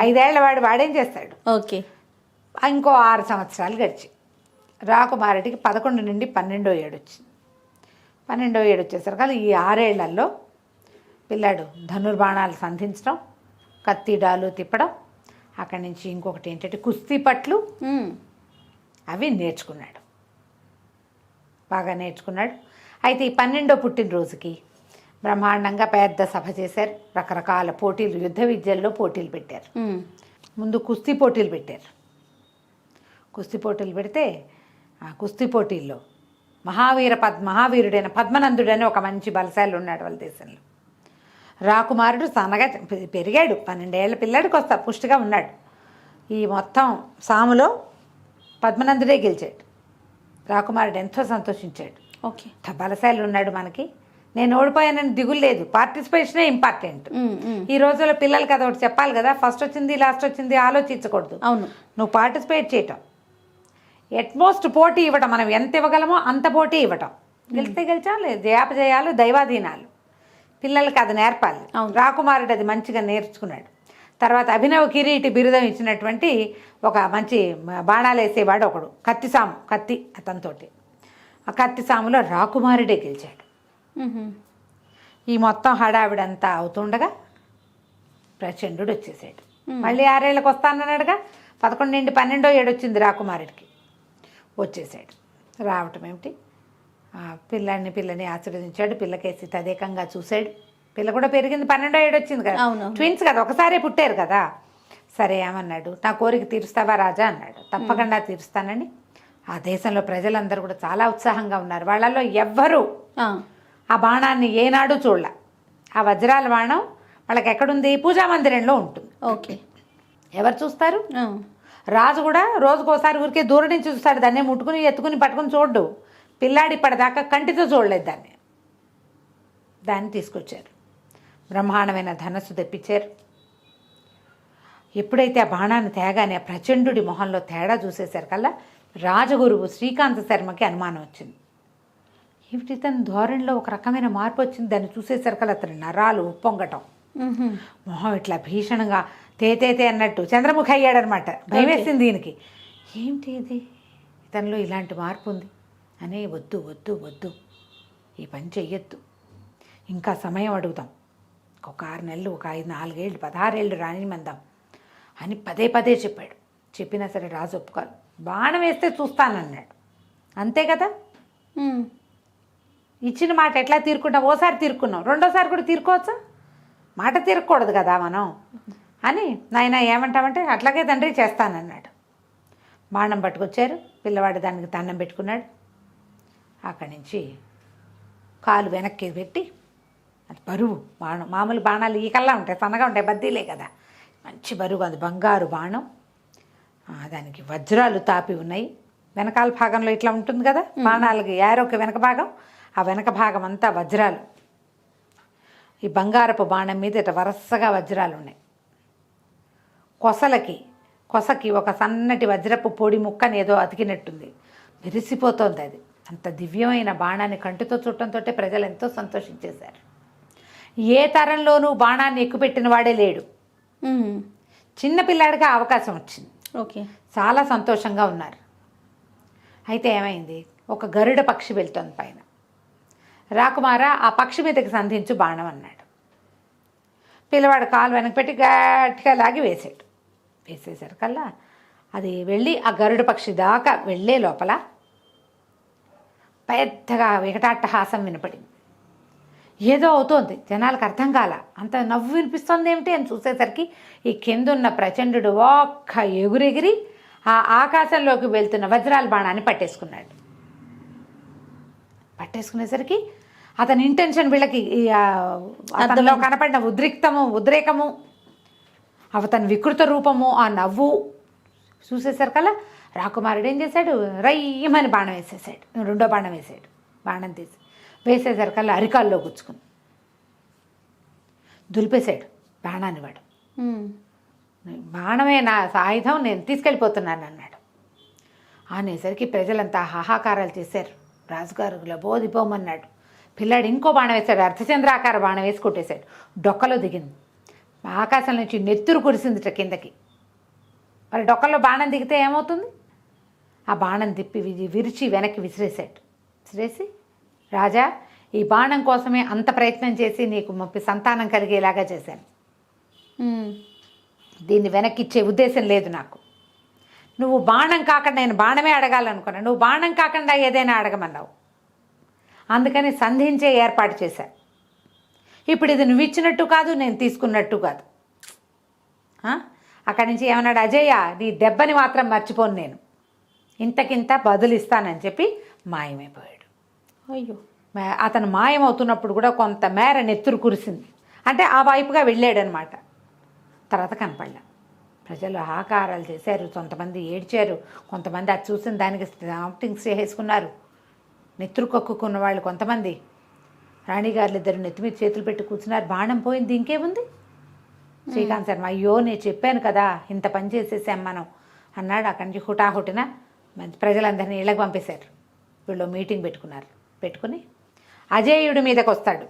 5 ఏళ్ల వాడేం చేస్తాడు? ఓకే. ఇంకో 6 సంవత్సరాలు గడిచి రాకుమారుడికి 11 నుండి 12వ ఏడు వచ్చింది. 12వ ఏడు వచ్చేసరికి ఈ 6 ఏళ్లలో పిల్లాడు ధనుర్బాణాలు సంధించడం, కత్తిడాలు తిప్పడం, అక్కడి నుంచి ఇంకొకటి ఏంటంటే కుస్తీ పట్లు అవి నేర్చుకున్నాడు. బాగా నేర్చుకున్నాడు. అయితే ఈ 12వ పుట్టినరోజుకి బ్రహ్మాండంగా పెద్ద సభ చేశారు. రకరకాల పోటీలు, యుద్ధ విద్యల్లో పోటీలు పెట్టారు. ముందు కుస్తీ పోటీలు పెట్టారు. కుస్తీ పోటీలు పెడితే ఆ కుస్తీ పోటీల్లో మహావీరుడైన పద్మనందుడని ఒక మంచి బలశాలి ఉన్నాడు వాళ్ళ దేశంలో. రాకుమారుడు సన్నగా పెరిగాడు. 12 ఏళ్ల పిల్లాడికి వస్తా పుష్టిగా ఉన్నాడు. ఈ మొత్తం సాములో పద్మనందుడే గెలిచాడు. రాకుమారుడు ఎంతో సంతోషించాడు. ఓకే, బలశాలి ఉన్నాడు మనకి, నేను ఓడిపోయానని దిగులు లేదు. పార్టిసిపేషనే ఇంపార్టెంట్. ఈ రోజుల్లో పిల్లలకి అదొకటి చెప్పాలి కదా, ఫస్ట్ వచ్చింది లాస్ట్ వచ్చింది ఆలోచించకూడదు. అవును, నువ్వు పార్టిసిపేట్ చేయటం, ఎట్మోస్ట్ పోటీ ఇవ్వటం, మనం ఎంత ఇవ్వగలమో అంత పోటీ ఇవ్వటం. గెలిస్తే గెలిచాం, లేదు జయాపజయాలు దైవాధీనాలు, పిల్లలకి అది నేర్పాలి. రాకుమారుడు అది మంచిగా నేర్చుకున్నాడు. తర్వాత అభినవ కిరీటి బిరుదం ఇచ్చినటువంటి ఒక మంచి బాణాలు వేసేవాడు ఒకడు, కత్తి అతనితోటి. ఆ కత్తి సాములో రాకుమారుడే గెలిచాడు. ఈ మొత్తం హడావిడంతా అవుతుండగా ప్రచండు వచ్చేసాడు. మళ్ళీ 6 ఏళ్ళకి వస్తానన్నాడుగా. 11 నుండి 12వ ఏడు వచ్చింది రాకుమారుడికి. వచ్చేసాడు. రావటం ఏమిటి, పిల్లని ఆశీర్వదించాడు. పిల్లకేసి తదేకంగా చూశాడు. పిల్ల కూడా పెరిగింది. 12వ ఏడు వచ్చింది కదా, ట్విన్స్ కదా, ఒకసారే పుట్టారు కదా. సరే ఏమన్నాడు, నా కోరిక తీరుస్తావా రాజా అన్నాడు. తప్పకుండా తీరుస్తానని. ఆ దేశంలో ప్రజలందరూ కూడా చాలా ఉత్సాహంగా ఉన్నారు. వాళ్ళల్లో ఎవ్వరూ ఆ బాణాన్ని ఏనాడు చూడలే. ఆ వజ్రాల బాణం వాళ్ళకి ఎక్కడుంది? పూజా మందిరంలో ఉంటుంది. ఓకే, ఎవరు చూస్తారు? రాజు కూడా రోజుకోసారి ఊరికే దూరం నుంచి చూస్తాడు. దాన్ని ముట్టుకుని ఎత్తుకుని పట్టుకుని చూడ్డు. పిల్లాడి ఇప్పటిదాకా కంటితో చూడలేదు దాన్ని తీసుకొచ్చారు. బ్రహ్మాండమైన ధనస్సు తెప్పించారు. ఎప్పుడైతే ఆ బాణాన్ని తేగానే ఆ ప్రచండుడి మొహంలో తేడా చూసేసరికల్లా రాజగురువు శ్రీకాంత శర్మకి అనుమానం వచ్చింది. ఏమిటి తన ధోరణిలో ఒక రకమైన మార్పు వచ్చింది. దాన్ని చూసేసరికల్లా అతని నరాలు ఉప్పొంగటం, మొహం ఇట్లా భీషణంగా తేతేతే అన్నట్టు చంద్రముఖి అయ్యాడనమాట. భయం వేసింది దీనికి. ఏమిటి ఇది, ఇతనిలో ఇలాంటి మార్పు ఉంది అని, వద్దు వద్దు వద్దు ఈ పని చెయ్యొద్దు, ఇంకా సమయం అడుగుదాం, ఒక 6 నెలలు, ఒక 5, 4 ఏళ్ళు, 16 ఏళ్ళు రానిమందాం అని పదే చెప్పాడు. చెప్పినా సరే రాజు ఒప్పుకోవాలి. బాణం వేస్తే చూస్తానన్నాడు. అంతే కదా, ఇచ్చిన మాట ఎట్లా తీరుకుంటాం? ఓసారి తీరుకున్నాం, రెండోసారి కూడా తీరుకోవచ్చా? మాట తీరకూడదు కదా మనం అని, నాయన ఏమంటామంటే అట్లాగే తండ్రి చేస్తానన్నాడు. బాణం పట్టుకొచ్చారు. పిల్లవాడు దానికి దండం పెట్టుకున్నాడు. అక్కడి నుంచి కాలు వెనక్కి పెట్టి, అది బరువు బాణం. మామూలు బాణాలు ఈకల్లా ఉంటాయి, సన్నగా ఉంటాయి, బద్దీలే కదా, మంచి బరువు. అది బంగారు బాణం. దానికి వజ్రాలు తాపి ఉన్నాయి. వెనకాల భాగంలో ఇట్లా ఉంటుంది కదా బాణాలకి, యారోకి వెనక భాగం, ఆ వెనక భాగం అంతా వజ్రాలు. ఈ బంగారపు బాణం మీద ఇట్లా వరుసగా వజ్రాలు ఉన్నాయి. కొసకి ఒక సన్నటి వజ్రపు పొడి ముక్కని ఏదో అతికినట్టుంది. మెరిసిపోతోంది అది. అంత దివ్యమైన బాణాన్ని కంటితో చూడటంతో ప్రజలు ఎంతో సంతోషించేశారు. ఏ తరంలోనూ బాణాన్ని ఎక్కుపెట్టిన వాడే లేడు. చిన్నపిల్లాడికి అవకాశం వచ్చింది. ఓకే. చాలా సంతోషంగా ఉన్నారు. అయితే ఏమైంది, ఒక గరుడ పక్షి వెళ్తోంది పైన. రాకుమార ఆ పక్షి మీదకి సంధించు బాణం అన్నాడు. పిల్లవాడు కాలు వెనక పెట్టి గట్టిగా లాగి వేసాడు. వేసేసరికల్లా అది వెళ్ళి ఆ గరుడ పక్షి దాకా వెళ్ళే లోపల పెద్దగా వికటాట్టహాసం వినపడింది. ఏదో అవుతోంది, జనాలకు అర్థం కాల. అంత నవ్వు వినిపిస్తుంది ఏమిటి అని చూసేసరికి ఈ కిందున్న ప్రచండు ఒక్క ఎగురెగిరి ఆ ఆకాశంలోకి వెళ్తున్న వజ్రాల బాణాన్ని పట్టేసుకున్నాడు. పట్టేసుకునేసరికి అతని ఇంటెన్షన్ వీళ్ళకి అతనిలో కనపడిన ఉద్రేకము అతని వికృత రూపము ఆ నవ్వు చూసేసరికల్లా రాకుమారుడు ఏం చేశాడు, రయ్యమని బాణం వేసేసాడు. రెండో బాణం వేసాడు. బాణం తీసి వేసేసరికల్లా అరికాల్లో గుచ్చుకుని దులిపేశాడు బాణాన్ని. వాడు బాణమే నా ఆయుధం, నేను తీసుకెళ్ళిపోతున్నాను అన్నాడు. అనేసరికి ప్రజలంతా హాహాకారాలు చేశారు. రాజుగారు లబోదిపోమన్నాడు. పిల్లాడు ఇంకో బాణం వేశాడు. అర్ధచంద్రాకార బాణం వేసి కొట్టేశాడు. డొక్కలో దిగింది. ఆకాశం నుంచి నెత్తురు కురిసిందిట కిందకి. మరి డొక్కల్లో బాణం దిగితే ఏమవుతుంది? ఆ బాణం తిప్పి విరిచి వెనక్కి విసిరేసి, రాజా, ఈ బాణం కోసమే అంత ప్రయత్నం చేసి నీకు సంతానం కలిగేలాగా చేశాను. దీన్ని వెనక్కి ఇచ్చే ఉద్దేశం లేదు నాకు. నువ్వు బాణం కాకుండా, నేను బాణమే అడగాలనుకున్నాను, నువ్వు బాణం కాకుండా ఏదైనా అడగమన్నావు. అందుకని సంధించే ఏర్పాటు చేశాను. ఇప్పుడు ఇది నువ్వు ఇచ్చినట్టు కాదు, నేను తీసుకున్నట్టు కాదు. అక్కడి నుంచి ఏమన్నాడు, అజయ్య, నీ దెబ్బని మాత్రం మర్చిపోను, నేను ఇంతకింత బదులిస్తానని చెప్పి మాయమైపోయాడు. అయ్యో. అతను మాయమవుతున్నప్పుడు కూడా కొంత మేర నెత్తురు కురిసింది. అంటే ఆ వైపుగా వెళ్ళాడనమాట. తర్వాత కనపడలే. ప్రజలు ఆకారాలు చేశారు. కొంతమంది ఏడ్చారు. కొంతమంది అది చూసిన దానికి స్టాంపింగ్స్ చేసుకున్నారు. నెత్తురు కక్కుకున్న వాళ్ళు కొంతమంది. రాణిగారులు ఇద్దరు నెత్తి మీద చేతులు పెట్టి కూర్చున్నారు. బాణం పోయింది, ఇంకేముంది. శ్రీకాంత్ శర్మ, అయ్యో నేను చెప్పాను కదా, ఇంత పని చేసేసాం మనం అన్నాడు. అక్కడి నుంచి హుటాహుటిన ప్రజలందరినీ ఇళ్ళకి పంపేశారు. వీళ్ళు మీటింగ్ పెట్టుకుని అజేయుడి మీదకి వస్తాడు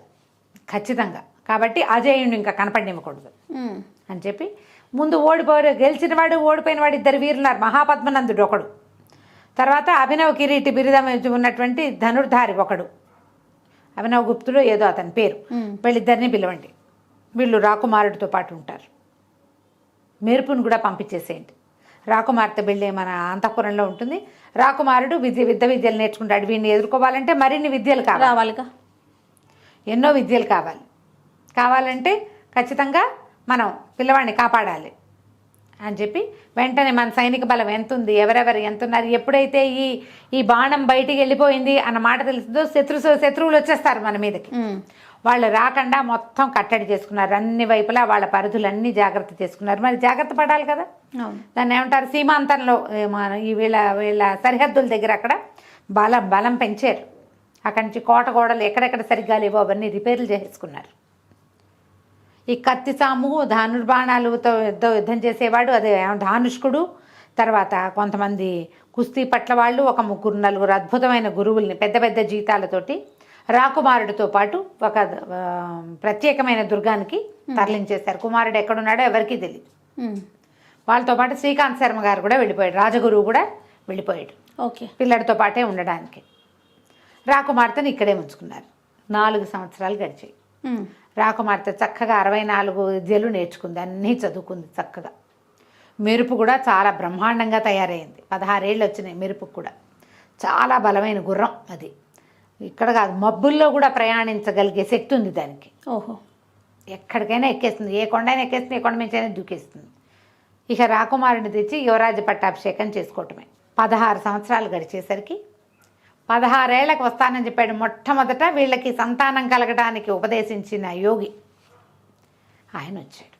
ఖచ్చితంగా, కాబట్టి అజేయుడిని ఇంకా కనపడినివ్వకూడదు అని చెప్పి ముందు గెలిచిన వాడు ఓడిపోయిన వాడు ఇద్దరు వీరున్నారు. మహాపద్మనందుడు ఒకడు, తర్వాత అభినవ్ కిరీటి బిరుదం ఉన్నటువంటి ధనుర్ధారి ఒకడు, అభినవ్ గుప్తుడు ఏదో అతని పేరు. వీళ్ళిద్దరిని పిలవండి, వీళ్ళు రాకుమారుడితో పాటు ఉంటారు. మెరుపును కూడా పంపించేసేయండి. రాకుమార్తె బిళ్ళే మన అంతఃపురంలో ఉంటుంది. రాకుమారుడు విద్యలు నేర్చుకుంటాడు. వీడిని ఎదుర్కోవాలంటే మరిన్ని విద్యలు కావాలిగా, ఎన్నో విద్యలు కావాలంటే ఖచ్చితంగా మనం పిల్లవాడిని కాపాడాలి అని చెప్పి వెంటనే మన సైనిక బలం ఎంత ఉంది, ఎవరెవరు ఎంత ఉన్నారు, ఎప్పుడైతే ఈ బాణం బయటికి వెళ్ళిపోయింది అన్న మాట తెలుస్తుందో శత్రువులు వచ్చేస్తారు మన మీదకి. వాళ్ళు రాకుండా మొత్తం కట్టడి చేసుకున్నారు. అన్ని వైపులా వాళ్ళ పరిధులన్నీ జాగ్రత్త చేసుకున్నారు. మరి జాగ్రత్త పడాలి కదా, దాన్ని ఏమంటారు, సీమాంతంలో ఈ వీళ్ళ సరిహద్దుల దగ్గర అక్కడ బలం పెంచారు. అక్కడి నుంచి కోట గోడలు ఎక్కడెక్కడ సరిగ్గా లేవో అవన్నీ రిపేర్లు చేసుకున్నారు. ఈ కత్తి సాము, ధనుర్బాణాలతో యుద్ధం చేసేవాడు అదే ధానుష్కుడు, తర్వాత కొంతమంది కుస్తీ పట్ల వాళ్ళు, ఒక 3-4 అద్భుతమైన గురువుల్ని పెద్ద పెద్ద జీతాలతోటి రాకుమారుడితో పాటు ఒక ప్రత్యేకమైన దుర్గానికి తరలించేశారు. కుమారుడు ఎక్కడున్నాడో ఎవరికీ తెలియదు. వాళ్ళతో పాటు శ్రీకాంత్ శర్మ గారు కూడా వెళ్ళిపోయాడు. రాజగురువు కూడా వెళ్ళిపోయాడు. ఓకే. పిల్లడితో పాటే ఉండడానికి. రాకుమార్తెను ఇక్కడే ఉంచుకున్నారు. 4 సంవత్సరాలు గడిచాయి. రాకుమార్తె చక్కగా 64 విద్యలు నేర్చుకుంది, అన్నీ చదువుకుంది చక్కగా. మెరుపు కూడా చాలా బ్రహ్మాండంగా తయారైంది. 16 ఏళ్ళు వచ్చినాయి మెరుపుకు కూడా. చాలా బలమైన గుర్రం అది. ఇక్కడ కాదు, మబ్బుల్లో కూడా ప్రయాణించగలిగే శక్తి ఉంది దానికి. ఓహో. ఎక్కడికైనా ఎక్కేస్తుంది, ఏ కొండైనా ఎక్కేస్తుంది, ఏ కొండ మించైనా దూకేస్తుంది. ఇక రాకుమారుని తెచ్చి యువరాజు పట్టాభిషేకం చేసుకోవటమే. 16 సంవత్సరాలు గడిచేసరికి 16 ఏళ్లకు వస్తానని చెప్పాడు. మొట్టమొదట వీళ్ళకి సంతానం కలగడానికి ఉపదేశించిన యోగి ఆయన వచ్చాడు.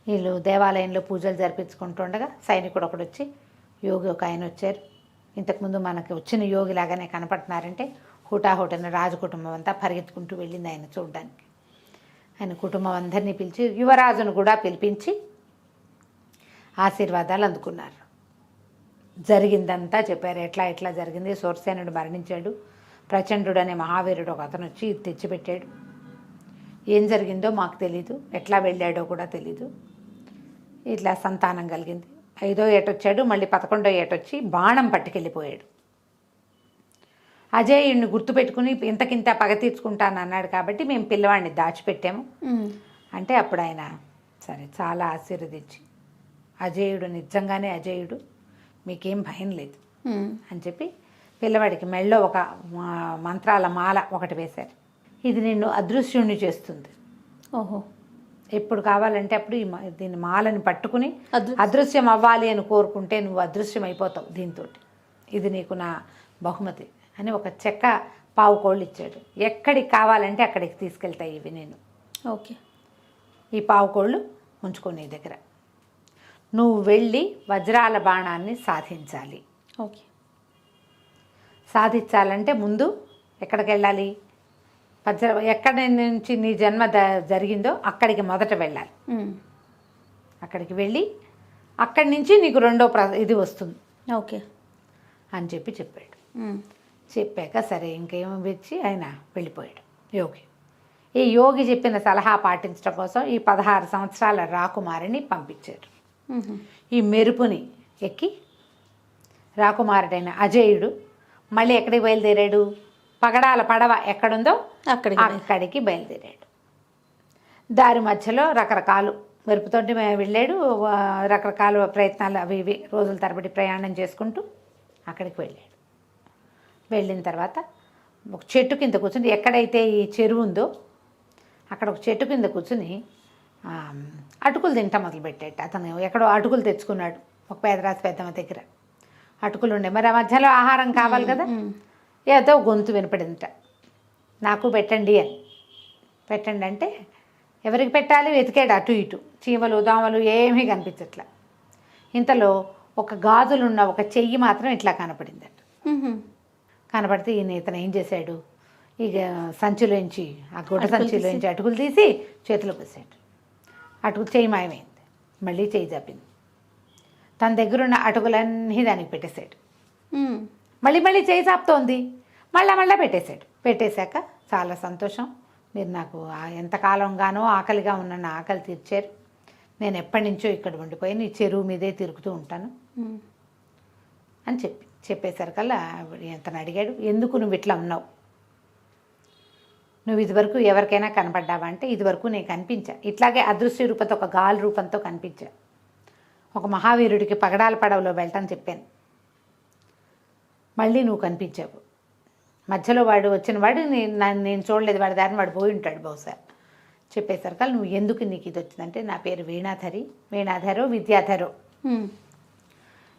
వీళ్ళు దేవాలయంలో పూజలు జరిపించుకుంటుండగా సైనికుడు ఒకడు వచ్చి, యోగి ఒక ఆయన వచ్చారు, ఇంతకుముందు మనకి వచ్చిన యోగి లాగానే కనపడుతున్నారంటే హుటాహుటిన రాజు కుటుంబం అంతా పరిగెత్తుకుంటూ వెళ్ళింది ఆయన చూడడానికి. ఆయన కుటుంబం అందరినీ పిలిచి యువరాజును కూడా పిలిపించి ఆశీర్వాదాలు అందుకున్నారు. జరిగిందంతా చెప్పారు. ఎట్లా జరిగింది. సూరసేనుడు మరణించాడు. ప్రచండు అనే మహావీరుడు ఒక అతను వచ్చి ఇది తెచ్చిపెట్టాడు. ఏం జరిగిందో మాకు తెలీదు, ఎట్లా వెళ్ళాడో కూడా తెలీదు. ఇట్లా సంతానం కలిగింది. 5వ ఏట వచ్చాడు, మళ్ళీ 11వ ఏట వచ్చి బాణం పట్టుకెళ్ళిపోయాడు. అజేయుడిని గుర్తుపెట్టుకుని ఇంతకింత పగ తీర్చుకుంటాను అన్నాడు కాబట్టి మేము పిల్లవాడిని దాచిపెట్టాము అంటే అప్పుడు ఆయన సరే చాలా ఆశీర్వదించి, అజేయుడు నిజంగానే అజేయుడు, మీకేం భయం లేదు అని చెప్పి పిల్లవాడికి మెళ్ళో ఒక మంత్రాల మాల ఒకటి వేశారు. ఇది నిన్ను అదృశ్యుణ్ణి చేస్తుంది. ఓహో. ఎప్పుడు కావాలంటే అప్పుడు దీని మాలని పట్టుకుని అదృశ్యం అవ్వాలి అని కోరుకుంటే నువ్వు అదృశ్యం అయిపోతావు దీంతో, ఇది నీకు నా బహుమతి అని ఒక చెక్క పావు కోళ్ళు ఇచ్చాడు. ఎక్కడికి కావాలంటే అక్కడికి తీసుకెళ్తాయి ఇవి. నేను ఓకే, ఈ పావు కోళ్ళు ఉంచుకో నీ దగ్గర. నువ్వు వెళ్ళి వజ్రాల బాణాన్ని సాధించాలి. ఓకే. సాధించాలంటే ముందు ఎక్కడికి వెళ్ళాలి? ఎక్కడి నుంచి నీ జన్మ జరిగిందో అక్కడికి మొదట వెళ్ళాలి. అక్కడికి వెళ్ళి అక్కడి నుంచి నీకు రెండో ఇది వస్తుంది. ఓకే అని చెప్పాడు. చెప్పాక సరే ఇంకేమో వచ్చి ఆయన వెళ్ళిపోయాడు యోగి. ఈ యోగి చెప్పిన సలహా పాటించడం కోసం ఈ 16 సంవత్సరాల రాకుమారిని పంపించారు. ఈ మెరుపుని ఎక్కి రాకుమారుడైన అజేయుడు మళ్ళీ ఎక్కడికి బయలుదేరాడు? పగడాల పడవ ఎక్కడుందో అక్కడికి బయలుదేరాడు. దారి మధ్యలో రకరకాలు మెరుపుతోటి వెళ్ళాడు. రకరకాల ప్రయత్నాలు అవి ఇవి రోజుల తరబడి ప్రయాణం చేసుకుంటూ అక్కడికి వెళ్ళాడు. వెళ్ళిన తర్వాత ఒక చెట్టు కింద కూర్చుని, ఎక్కడైతే ఈ చెరువు ఉందో అక్కడ ఒక చెట్టు కింద కూర్చుని అటుకులు తింటా మొదలుపెట్టాడు. అతను ఎక్కడో అటుకులు తెచ్చుకున్నాడు ఒక పేదరాశి పెద్దమ్మ దగ్గర. అటుకులు ఉండే, మరి ఆ మధ్యలో ఆహారం కావాలి కదా. ఏదో గొంతు వినపడిందిట, నాకు పెట్టండి అని. పెట్టండి అంటే ఎవరికి పెట్టాలి వెతికాడు అటు ఇటు, చీమలు దోమలు ఏమీ కనిపించట్లా. ఇంతలో ఒక గాజులున్న ఒక చెయ్యి మాత్రం ఇట్లా కనపడిందట. కనపడితే ఇతను ఏం చేశాడు, ఇక సంచిలోంచి ఆ గుడ్డ సంచిలోంచి అటుకులు తీసి చేతిలో పోసాడు. అటుకులు చెయ్యి మాయమైంది. మళ్ళీ చెయ్యి చాపింది. తన దగ్గరున్న అటుకులన్నీ దానికి పెట్టేశాడు. మళ్ళీ చెయ్యి చాపుతోంది. మళ్ళా పెట్టేశాడు. పెట్టేశాక చాలా సంతోషం, మీరు నాకు ఎంతకాలంగానో ఆకలిగా ఉన్న నా ఆకలి తీర్చారు. నేను ఎప్పటి నుంచో ఇక్కడ ఉండిపోయి ఈ చెరువు మీదే తిరుగుతూ ఉంటాను అని చెప్పేసరికల్లా ఎంతను అడిగాడు, ఎందుకు నువ్వు ఇట్లా ఉన్నావు? నువ్వు ఇదివరకు ఎవరికైనా కనపడ్డావా అంటే, ఇదివరకు నేను కనిపించా, ఇట్లాగే అదృశ్య రూపంతో ఒక గాలి రూపంతో కనిపించా. ఒక మహావీరుడికి పగడాల పడవలో వెళ్ళటం చెప్పాను, మళ్ళీ నువ్వు కనిపించావు. మధ్యలో వాడు వచ్చిన వాడు నేను చూడలేదు, వాడి దారిని వాడు పోయి ఉంటాడు బహుశా. చెప్పేసరికి నువ్వు ఎందుకు నీకు ఇది వచ్చిందంటే, నా పేరు వీణాధరో విద్యాధరో,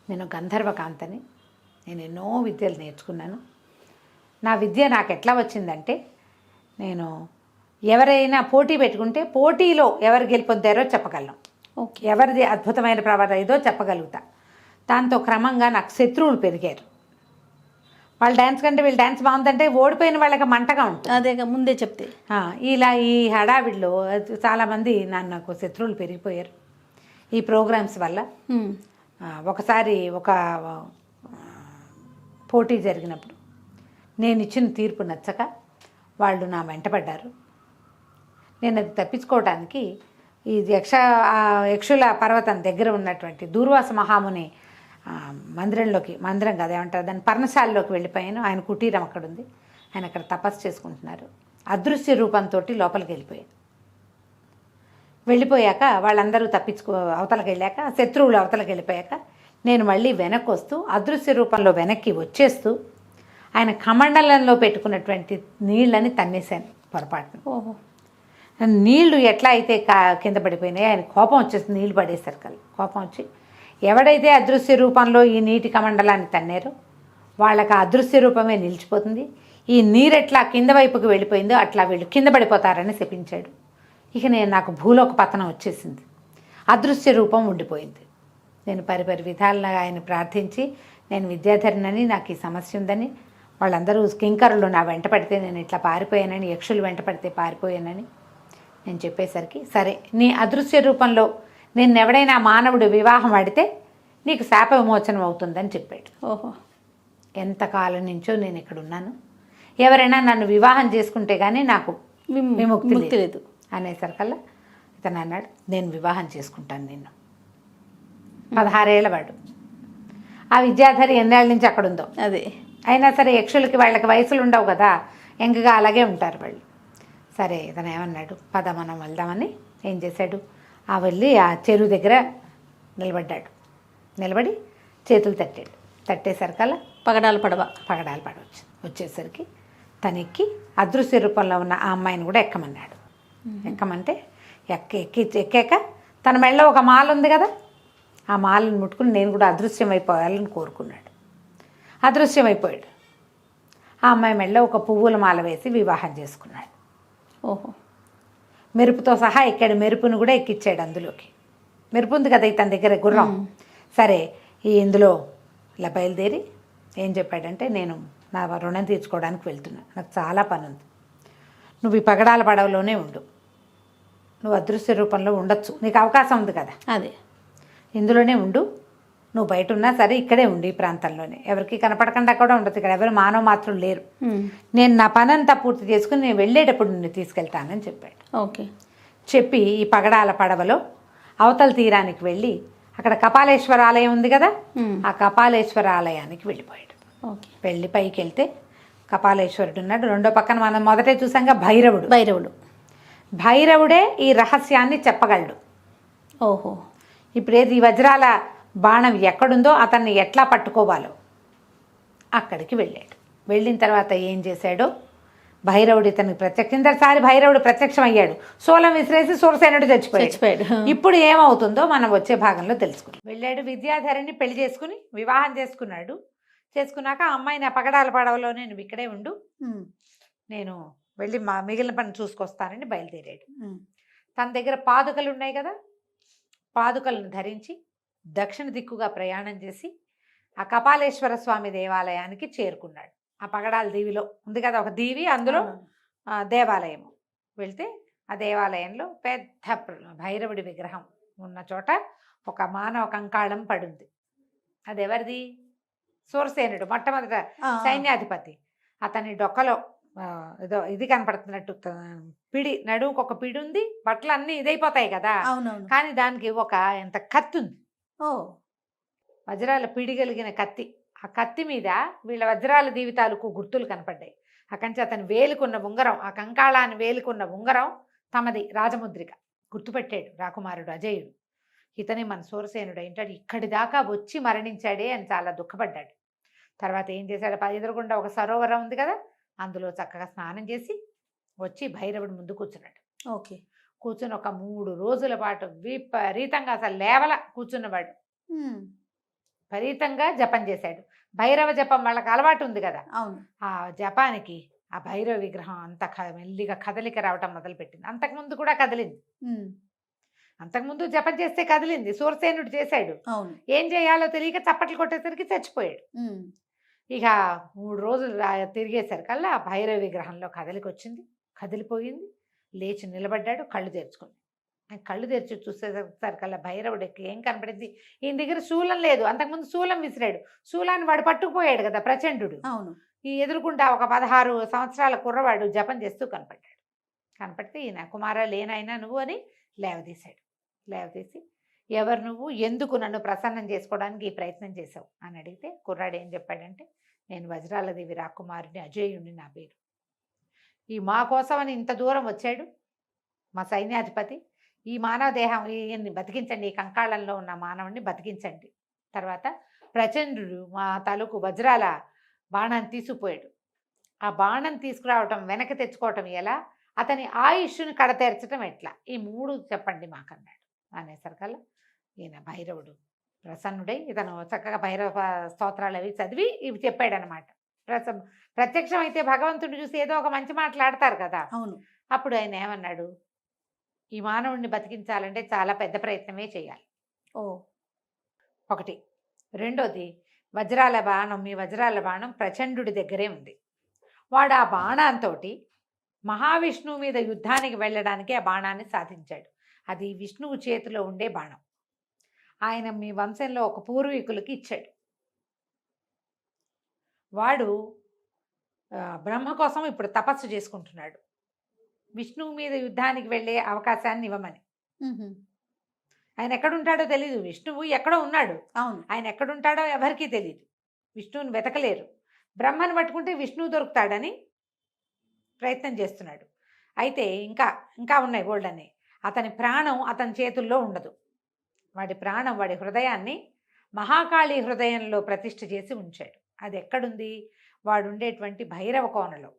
నేను గంధర్వకాంతని, నేను ఎన్నో విద్యలు నేర్చుకున్నాను. నా విద్య నాకు ఎట్లా వచ్చిందంటే, నేను ఎవరైనా పోటీ పెట్టుకుంటే పోటీలో ఎవరు గెలుపొందారో చెప్పగలను, ఎవరిది అద్భుతమైన ప్రవర్తన ఏదో చెప్పగలుగుతా. దాంతో క్రమంగా నాకు శత్రువులు పెరిగారు. వాళ్ళు డ్యాన్స్ కంటే వీళ్ళు డ్యాన్స్ బాగుందంటే ఓడిపోయిన వాళ్ళకి మంటగా ఉంటుంది. అదే ముందే చెప్తే ఇలా ఈ హడావిడిలో చాలామంది నాకు శత్రువులు పెరిగిపోయారు ఈ ప్రోగ్రామ్స్ వల్ల. ఒకసారి ఒక పోటీ జరిగినప్పుడు నేను ఇచ్చిన తీర్పు నచ్చక వాళ్ళు నా వెంటపడ్డారు. నేను అది తప్పించుకోవడానికి ఈ యక్షుల పర్వతం దగ్గర ఉన్నటువంటి దూర్వాస మహాముని మందిరం కదా ఏమంటారు దాన్ని, పర్ణశాలలోకి వెళ్ళిపోయాను. ఆయన కుటీరం అక్కడ ఉంది, ఆయన అక్కడ తపస్సు చేసుకుంటున్నారు. అదృశ్య రూపంతో లోపలికి వెళ్ళిపోయాక వాళ్ళందరూ అవతలకి వెళ్ళాక, శత్రువులు అవతలకి వెళ్ళిపోయాక నేను మళ్ళీ వెనక్కి వస్తూ అదృశ్య రూపంలో వెనక్కి వచ్చేస్తూ ఆయన కమండలంలో పెట్టుకున్నటువంటి నీళ్ళని తన్నేశాను పొరపాటున. ఓహో. నీళ్లు ఎట్లా అయితే కింద పడిపోయినాయి, ఆయన కోపం వచ్చేసింది. నీళ్ళు పడేశారు కోపం వచ్చి, ఎవడైతే అదృశ్య రూపంలో ఈ నీటి కమండలాన్ని తన్నారో వాళ్ళకి ఆ అదృశ్య రూపమే నిలిచిపోతుంది. ఈ నీరు ఎట్లా కింద వైపుకి వెళ్ళిపోయిందో అట్లా వీళ్ళు కింద పడిపోతారని శపించాడు. ఇక నాకు భూలోక పతనం వచ్చేసింది, అదృశ్య రూపం ఉండిపోయింది. నేను పరిపరి విధాలుగా ఆయన ప్రార్థించి, నేను విద్యాధరినని, నాకు ఈ సమస్య ఉందని, వాళ్ళందరూ కింకరులు నా వెంట పడితే నేను ఇట్లా పారిపోయానని, యక్షులు వెంట పడితే పారిపోయానని నేను చెప్పేసరికి, సరే నీ అదృశ్య రూపంలో నిన్నెవడైనా మానవుడు వివాహం ఆడితే నీకు శాప విమోచనం అవుతుందని చెప్పాడు. ఓహో. ఎంతకాలం నుంచో నేను ఇక్కడ ఉన్నాను, ఎవరైనా నన్ను వివాహం చేసుకుంటే కానీ నాకు విముక్తి లేదు అనేసరికల్లా ఇతను అన్నాడు, నేను వివాహం చేసుకుంటాను నిన్ను. 16 ఏళ్ల వాడు. ఆ విద్యాధరి ఎన్నేళ్ళ నుంచి అక్కడ ఉందో. అదే. అయినా సరే యక్షులకి వాళ్ళకి వయసులు ఉండవు కదా, ఎంకగా అలాగే ఉంటారు వాళ్ళు. సరే ఇతను ఏమన్నాడు, పద మనం వెళ్దామని ఏం చేశాడు, వెళ్ళి ఆ చెరువు దగ్గర నిలబడ్డాడు. నిలబడి చేతులు తట్టాడు. తట్టేసరికల్లా పగడాల పడవ వచ్చేసరికి తను ఎక్కి అదృశ్య రూపంలో ఉన్న ఆ అమ్మాయిని కూడా ఎక్కమన్నాడు. ఎక్కమంటే ఎక్కాక తన మెడలో ఒక మాల ఉంది కదా, ఆ మాలను ముట్టుకుని నేను కూడా అదృశ్యమైపోవాలని కోరుకున్నాడు. అదృశ్యమైపోయాడు. ఆ అమ్మాయి మెడలో ఒక పువ్వుల మాల వేసి వివాహం చేసుకున్నాడు. ఓహో. మెరుపుతో సహా ఎక్కాడు. మెరుపును కూడా ఎక్కిచ్చాడు అందులోకి. మెరుపు ఉంది కదా తన దగ్గర గుర్రం. సరే ఇందులో ఇలా బయలుదేరి ఏం చెప్పాడంటే, నేను నా రుణం తీర్చుకోవడానికి వెళ్తున్నా, నాకు చాలా పని ఉంది, నువ్వు ఈ పగడాల పడవలోనే ఉండు, నువ్వు అదృశ్య రూపంలో ఉండొచ్చు, నీకు అవకాశం ఉంది కదా, అదే ఇందులోనే ఉండు, నువ్వు బయట ఉన్నా సరే ఇక్కడే ఉండి ఈ ప్రాంతంలోనే, ఎవరికి కనపడకుండా కూడా ఉండదు, ఇక్కడ ఎవరు మానవ మాత్రం లేరు, నేను నా పని అంతా పూర్తి చేసుకుని నేను వెళ్ళేటప్పుడు నిన్ను తీసుకెళ్తానని చెప్పాడు. ఓకే. చెప్పి ఈ పగడాల పడవలో అవతల తీరానికి వెళ్ళి అక్కడ కపాలేశ్వర ఆలయం ఉంది కదా, ఆ కపాలేశ్వర ఆలయానికి వెళ్ళిపోయాడు. ఓకే. వెళ్ళి పైకి వెళ్తే కపాలేశ్వరుడు ఉన్నాడు. రెండో పక్కన మనం మొదటే చూసాంగా భైరవుడే ఈ రహస్యాన్ని చెప్పగలడు. ఓహో. ఇప్పుడు ఏది ఈ వజ్రాల బాణం ఎక్కడుందో అతన్ని ఎట్లా పట్టుకోవాలో అక్కడికి వెళ్ళాడు. వెళ్ళిన తర్వాత ఏం చేశాడో, భైరవుడు ఇతనికి కిందసారి భైరవుడు ప్రత్యక్షం అయ్యాడు, శూలం విసిరేసి సూరసేనుడు చచ్చిపోయాడు. ఇప్పుడు ఏమవుతుందో మనం వచ్చే భాగంలో తెలుసుకుని వెళ్ళాడు. విద్యాధరిని పెళ్లి చేసుకుని వివాహం చేసుకున్నాడు. చేసుకున్నాక ఆ అమ్మాయిని ఆ పగడాల పడవలోనే నువ్వు ఇక్కడే ఉండు, నేను వెళ్ళి మిగిలిన పని చూసుకొస్తానని బయలుదేరాడు. తన దగ్గర పాదుకలు ఉన్నాయి కదా, పాదుకలను ధరించి దక్షిణ దిక్కుగా ప్రయాణం చేసి ఆ కపాలేశ్వర స్వామి దేవాలయానికి చేరుకున్నాడు. ఆ పగడాల దీవిలో ఉంది కదా ఒక దీవి, అందులో దేవాలయము. వెళ్తే ఆ దేవాలయంలో పెద్ద భైరవుడి విగ్రహం ఉన్న చోట ఒక మానవ కంకాళం పడుంది. అది ఎవరిది? సూరసేనుడు, మొట్టమొదట సైన్యాధిపతి. అతని డొక్కలో ఏదో ఇది కనపడుతున్నట్టు పిడి, నడుముకు ఒక పిడి ఉంది, బట్టలు అన్నీ ఇదైపోతాయి కదా, కానీ దానికి ఒక ఎంత కత్తి ఉంది. వజ్రాల పిడి కలిగిన కత్తి. ఆ కత్తి మీద వీళ్ళ వజ్రాల దీవితాలకు గుర్తులు కనపడ్డాయి. అక్కడి నుంచి అతని వేలుకున్న ఉంగరం, ఆ కంకాళాన్ని వేలుకున్న ఉంగరం తమది, రాజముద్రిక. గుర్తుపెట్టాడు రాకుమారుడు అజయుడు, ఇతనే మన సూరసేనుడు ఏంటాడు, ఇక్కడి దాకా వచ్చి మరణించాడే అని చాలా దుఃఖపడ్డాడు. తర్వాత ఏం చేశాడు, ఎదురుగుండా ఒక సరోవరం ఉంది కదా, అందులో చక్కగా స్నానం చేసి వచ్చి భైరవుడి ముందు కూర్చున్నాడు. ఓకే. కూర్చుని ఒక 3 రోజుల పాటు విపరీతంగా అసలు లేవల కూర్చున్నవాడు. విపరీతంగా జపం చేశాడు. భైరవ జపం వాళ్ళకి అలవాటు ఉంది కదా, అవును. ఆ జపానికి ఆ భైరవ విగ్రహం అంత మెల్లిగా కదలిక రావటం మొదలుపెట్టింది. అంతకుముందు కూడా కదిలింది, అంతకుముందు జపం చేస్తే కదిలింది. సూరసేనుడు చేశాడు. ఏం చేయాలో తెలియక చప్పట్లు కొట్టేసరికి చచ్చిపోయాడు. ఇక 3 రోజులు తిరిగేసరికల్లా భైరవ విగ్రహంలో కదలిక వచ్చింది, కదిలిపోయింది. లేచి నిలబడ్డాడు, కళ్ళు తెరుచుకుంది. కళ్ళు తెరిచి చూసేసరికల్లా భైరవుడికి ఏం కనపడింది, ఈయన దగ్గర శూలం లేదు. అంతకుముందు శూలం విసిరాడు, శూలాన్ని వాడు పట్టుకుపోయాడు కదా ప్రచండు. అవును. ఈ ఎదురుకుండా ఒక 16 సంవత్సరాల కుర్రవాడు జపం చేస్తూ కనపడ్డాడు. కనపడితే ఈయన కుమారా లేనైనా నువ్వు అని లేవదీశాడు. లేవదీసి ఎవరు నువ్వు, ఎందుకు నన్ను ప్రసన్నం చేసుకోవడానికి ఈ ప్రయత్నం చేశావు అని అడిగితే కుర్రాడు ఏం చెప్పాడంటే, నేను వజ్రాలదేవి రాకుమారుని అజేయుణ్ణి, నా పేరు. ఈ మా కోసమని ఇంత దూరం వచ్చాడు మా సైన్యాధిపతి, ఈ మానవ దేహం ఈయన్ని బతికించండి, ఈ కంకాళంలో ఉన్న మానవుడిని బతికించండి. తర్వాత ప్రచండు మా తాలూకు వజ్రాల బాణాన్ని తీసుకుపోయాడు. ఆ బాణం తీసుకురావటం, వెనక్కి తెచ్చుకోవటం ఎలా, అతని ఆయుష్ని కడతేర్చడం ఎట్లా, ఈ 3 చెప్పండి మాకన్నాడు. అనేసరికల్లా ఈయన భైరవుడు ప్రసన్నుడై ఇతను చక్కగా భైరవ స్తోత్రాలు అవి చదివి ఇవి చెప్పాడనమాట. ప్రత్యక్షం అయితే భగవంతుడు చూసి ఏదో ఒక మంచి మాట్లాడతారు కదా. అవును. అప్పుడు ఆయన ఏమన్నాడు, ఈ మానవుడిని బతికించాలంటే చాలా పెద్ద ప్రయత్నమే చేయాలి. ఒకటి. రెండోది, వజ్రాల బాణం, మీ వజ్రాల బాణం ప్రచండుడి దగ్గరే ఉంది. వాడు ఆ బాణంతో మహావిష్ణువు మీద యుద్ధానికి వెళ్ళడానికి ఆ బాణాన్ని సాధించాడు. అది విష్ణువు చేతిలో ఉండే బాణం. ఆయన మీ వంశంలో ఒక పూర్వీకులకి ఇచ్చాడు. వాడు బ్రహ్మ కోసం ఇప్పుడు తపస్సు చేసుకుంటున్నాడు, విష్ణువు మీద యుద్ధానికి వెళ్ళే అవకాశాన్ని ఇవ్వమని. ఆయన ఎక్కడుంటాడో తెలీదు, విష్ణువు ఎక్కడో ఉన్నాడు, అవును. ఆయన ఎక్కడుంటాడో ఎవరికీ తెలియదు, విష్ణువుని వెతకలేరు. బ్రహ్మను పట్టుకుంటే విష్ణువు దొరుకుతాడని ప్రయత్నం చేస్తున్నాడు. అయితే ఇంకా ఇంకా ఉన్నాయి బోల్డని. అతని ప్రాణం అతని చేతుల్లో ఉండదు. వాడి ప్రాణం, వాడి హృదయాన్ని మహాకాళి హృదయంలో ప్రతిష్ఠ చేసి ఉంచాడు. అది ఎక్కడుంది? వాడు ఉండేటువంటి భైరవ కోనలో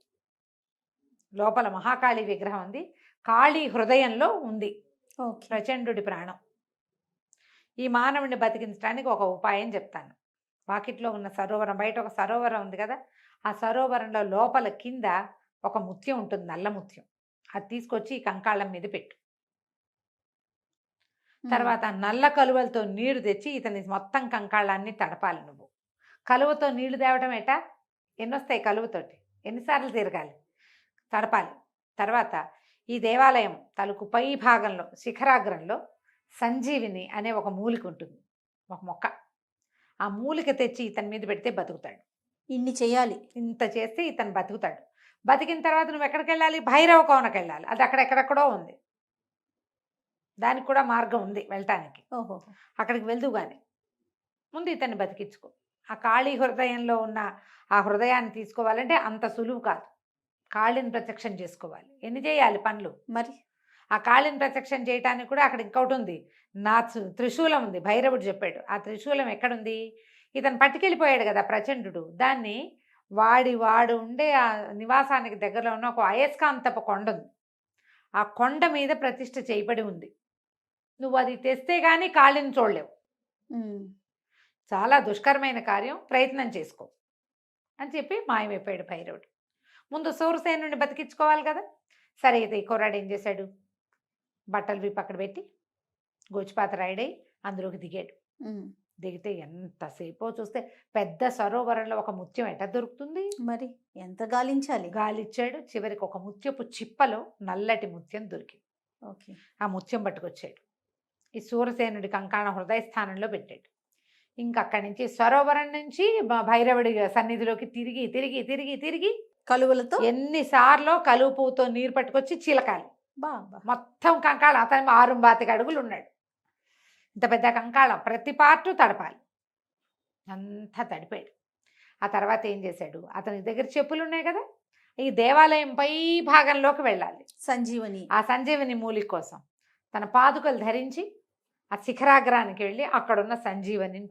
లోపల మహాకాళి విగ్రహం ఉంది, కాళీ హృదయంలో ఉంది ఓకే. ప్రచండుడి ప్రాణం. ఈ మానవుడిని బతికించడానికి ఒక ఉపాయం చెప్తాను. వాకిట్లో ఉన్న సరోవరం, బయట ఒక సరోవరం ఉంది కదా, ఆ సరోవరంలో లోపల కింద ఒక ముత్యం ఉంటుంది, నల్ల ముత్యం. అది తీసుకొచ్చి ఈ కంకాళం మీద పెట్టు. తర్వాత నల్ల కలువలతో నీరు తెచ్చి ఇతని మొత్తం కంకాళాన్ని తడపాలి. నువ్వు కలువతో నీళ్లు తేవటం ఏటా? ఎన్నొస్తాయి కలువతోటి? ఎన్నిసార్లు తిరగాలి? తడపాలి. తర్వాత ఈ దేవాలయం తలుకు పై భాగంలో శిఖరాగ్రంలో సంజీవిని అనే ఒక మూలిక ఉంటుంది, ఒక మొక్క. ఆ మూలిక తెచ్చి ఇతని మీద పెడితే బతుకుతాడు. ఇన్ని చేయాలి. ఇంత చేస్తే ఇతను బతుకుతాడు. బతికిన తర్వాత నువ్వు ఎక్కడికి వెళ్ళాలి? భైరవ కోనకి వెళ్ళాలి. అది అక్కడెక్కడెక్కడో ఉంది, దానికి కూడా మార్గం ఉంది వెళ్ళటానికి. ఓహో. అక్కడికి వెళ్తూ కానీ ముందు ఇతన్ని బతికించుకో. ఆ కాళీ హృదయంలో ఉన్న ఆ హృదయాన్ని తీసుకోవాలంటే అంత సులువు కాదు. కాళీని ప్రత్యక్షం చేసుకోవాలి. ఎన్ని చేయాలి పనులు మరి? ఆ కాళీని ప్రత్యక్షం చేయటానికి కూడా అక్కడ ఇంకొకటి ఉంది, నా త్రిశూలం ఉంది. భైరవుడు చెప్పాడు, ఆ త్రిశూలం ఎక్కడుంది? ఇతను పట్టుకెళ్ళిపోయాడు కదా ప్రచండు, దాన్ని వాడు ఉండే ఆ నివాసానికి దగ్గరలో ఉన్న ఒక అయస్కాంతపు కొండ ఉంది, ఆ కొండ మీద ప్రతిష్ఠ చేయబడి ఉంది. నువ్వు అది తెస్తే కానీ కాళీని చూడలేవు. చాలా దుష్కరమైన కార్యం, ప్రయత్నం చేసుకో అని చెప్పి మాయమైపోయాడు భైరవుడు. ముందు సూరసేనుడిని బతికించుకోవాలి కదా. సరే అయితే ఈ కుర్రాడు ఏం చేశాడు? బట్టలు పక్కన పెట్టి గోచిపాత రాయుడై అందులోకి దిగాడు. దిగితే ఎంతసేపో చూస్తే పెద్ద సరోవరంలో ఒక ముత్యం ఎట్ట దొరుకుతుంది? మరి ఎంత గాలించాలి? గాలిచ్చాడు. చివరికి ఒక ముత్యపు చిప్పలో నల్లటి ముత్యం దొరికింది. ఓకే. ఆ ముత్యం పట్టుకొచ్చాడు, ఈ సూరసేనుడి కంకాణ హృదయ స్థానంలో పెట్టాడు. ఇంకా అక్కడి నుంచి సరోవరం నుంచి భైరవుడి సన్నిధిలోకి తిరిగి తిరిగి తిరిగి తిరిగి కలువలతో ఎన్నిసార్లు కలువ పువ్వుతో నీరు పట్టుకొచ్చి చిలకాలి. బాబా. మొత్తం కంకాళం, అతను 6 అడుగులు ఉన్నాడు. ఇంత పెద్ద కంకాళం, ప్రతి పార్టు తడపాలి. అంతా తడిపాడు. ఆ తర్వాత ఏం చేశాడు? అతని దగ్గర చెప్పులు ఉన్నాయి కదా, ఈ దేవాలయం పై భాగంలోకి వెళ్ళాలి. సంజీవని, ఆ సంజీవని మూలిక కోసం తన పాదుకలు ధరించి ఆ శిఖరాగ్రానికి వెళ్ళి అక్కడున్న సంజీవనిని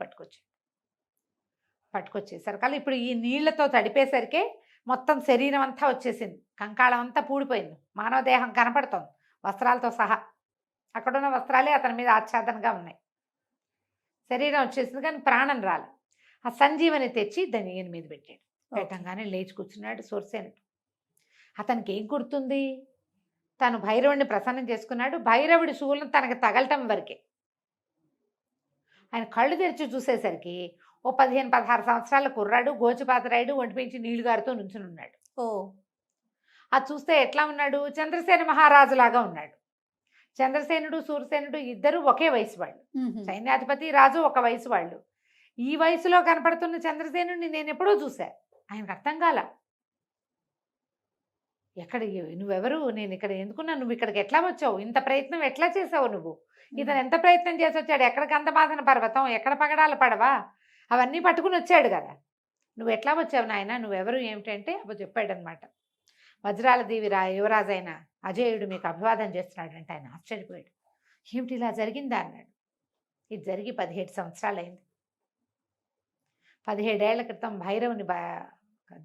పట్టుకొచ్చేసరికి ఇప్పుడు ఈ నీళ్లతో తడిపేసరికే మొత్తం శరీరం అంతా వచ్చేసింది, కంకాళం అంతా పూడిపోయింది, మానవ దేహం కనపడుతోంది వస్త్రాలతో సహా. అక్కడున్న వస్త్రాలే అతని మీద ఆచ్ఛాదనగా ఉన్నాయి. శరీరం వచ్చేసింది కానీ ప్రాణం రాలి. ఆ సంజీవని తెచ్చి దాన్ని ఈయన మీద పెట్టాడు. పెట్టంగానే లేచి కూర్చున్నాడు సూరసేనుడు. అతనికి ఏం గుర్తుంది? తను భైరవుడిని ప్రసన్నం చేసుకున్నాడు. భైరవుడి శూలం తనకి తగలటం వరకే. ఆయన కళ్ళు తెరిచి చూసేసరికి ఓ 15-16 సంవత్సరాల కుర్రాడు, గోచిపాతరాయుడు, ఒంటిమించి నీళ్లు గారుతూ నుంచుని ఉన్నాడు. అది చూస్తే ఎట్లా ఉన్నాడు? చంద్రసేన మహారాజులాగా ఉన్నాడు. చంద్రసేనుడు సూరసేనుడు ఇద్దరు ఒకే వయసు వాళ్ళు, సైన్యాధిపతి రాజు ఒక వయసు వాళ్ళు. ఈ వయసులో కనపడుతున్న చంద్రసేనుడిని నేను ఎప్పుడూ చూసా. ఆయనకు అర్థం కాల, ఎక్కడ నువ్వెవరు, నేను ఇక్కడ ఎందుకున్నా, నువ్వు ఇక్కడికి ఎట్లా వచ్చావు, ఇంత ప్రయత్నం ఎట్లా చేసావు నువ్వు, ఇతను ఎంత ప్రయత్నం చేసి వచ్చాడు, ఎక్కడ గంధమాదన పర్వతం, ఎక్కడ పగడాల పడవా, అవన్నీ పట్టుకుని వచ్చాడు కదా, నువ్వు ఎట్లా వచ్చావు నాయన, నువ్వెవరు ఏమిటంటే అప్పుడు చెప్పాడనమాట. వజ్రాల దేవి యువరాజు అయిన అజేయుడు మీకు అభివాదం చేస్తున్నాడంటే ఆయన ఆశ్చర్యపోయాడు. ఏమిటి ఇలా జరిగిందా అన్నాడు. ఇది జరిగి 17 సంవత్సరాలు అయింది. 17 ఏళ్ల క్రితం భైరవుని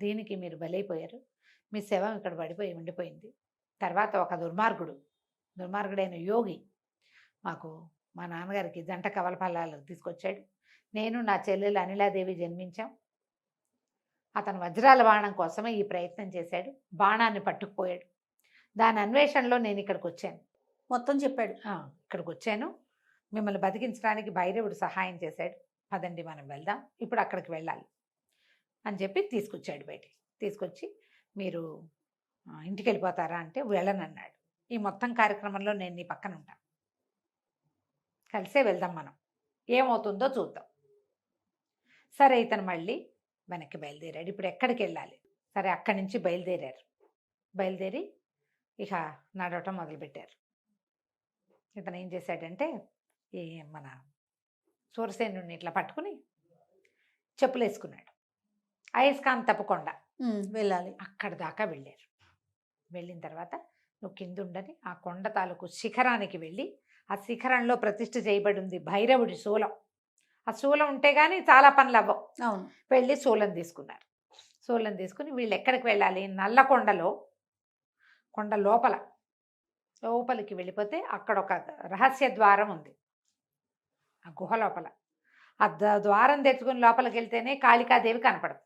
దీనికి మీరు బలైపోయారు, మీ శవం ఇక్కడ పడిపోయి ఉండిపోయింది. తర్వాత ఒక దుర్మార్గుడైన యోగి మాకు మా నాన్నగారికి జంట కవల ఫలాలు తీసుకొచ్చాడు. నేను నా చెల్లెలు అనిలాదేవి జన్మించాం. అతను వజ్రాల బాణం కోసమే ఈ ప్రయత్నం చేశాడు, బాణాన్ని పట్టుకుపోయాడు. దాని అన్వేషణలో నేను ఇక్కడికి వచ్చాను. మొత్తం చెప్పాడు. ఇక్కడికి వచ్చాను, మిమ్మల్ని బతికించడానికి భైరవుడు సహాయం చేశాడు, పదండి మనం వెళ్దాం, ఇప్పుడు అక్కడికి వెళ్ళాలి అని చెప్పి తీసుకొచ్చాడు. బయటికి తీసుకొచ్చి మీరు ఇంటికి వెళ్ళిపోతారా అంటే వెళ్ళనన్నాడు. ఈ మొత్తం కార్యక్రమంలో నేను నీ పక్కన ఉంటాను, కలిసే వెళ్దాం మనం, ఏమవుతుందో చూద్దాం. సరే ఇతను మళ్ళీ వెనక్కి బయలుదేరాడు. ఇప్పుడు ఎక్కడికి వెళ్ళాలి? సరే అక్కడి నుంచి బయలుదేరారు. బయలుదేరి ఇక నడవటం మొదలుపెట్టారు. ఇతను ఏం చేశాడంటే ఈ మన సూరసేనుడిని ఇట్లా పట్టుకుని చెప్పులు వేసుకున్నాడు. అయస్కాంతపు కొండ వెళ్ళాలి. అక్కడ దాకా వెళ్ళారు. వెళ్ళిన తర్వాత నువ్వు కింద ఉండని ఆ కొండ తాలూకు శిఖరానికి వెళ్ళి, ఆ శిఖరంలో ప్రతిష్ఠ చేయబడి ఉంది భైరవుడి శూలం. ఆ శూలం ఉంటే కానీ చాలా పనులు అవ్వవు. అవును. వెళ్ళి శూలం తీసుకున్నారు. శూలం తీసుకుని వీళ్ళు ఎక్కడికి వెళ్ళాలి? నల్లకొండలో, కొండ లోపలికి వెళ్ళిపోతే అక్కడ ఒక రహస్య ద్వారం ఉంది. ఆ గుహ లోపల ఆ ద్వారం తెచ్చుకుని లోపలికి వెళ్తేనే కాళికాదేవి కనపడుతుంది.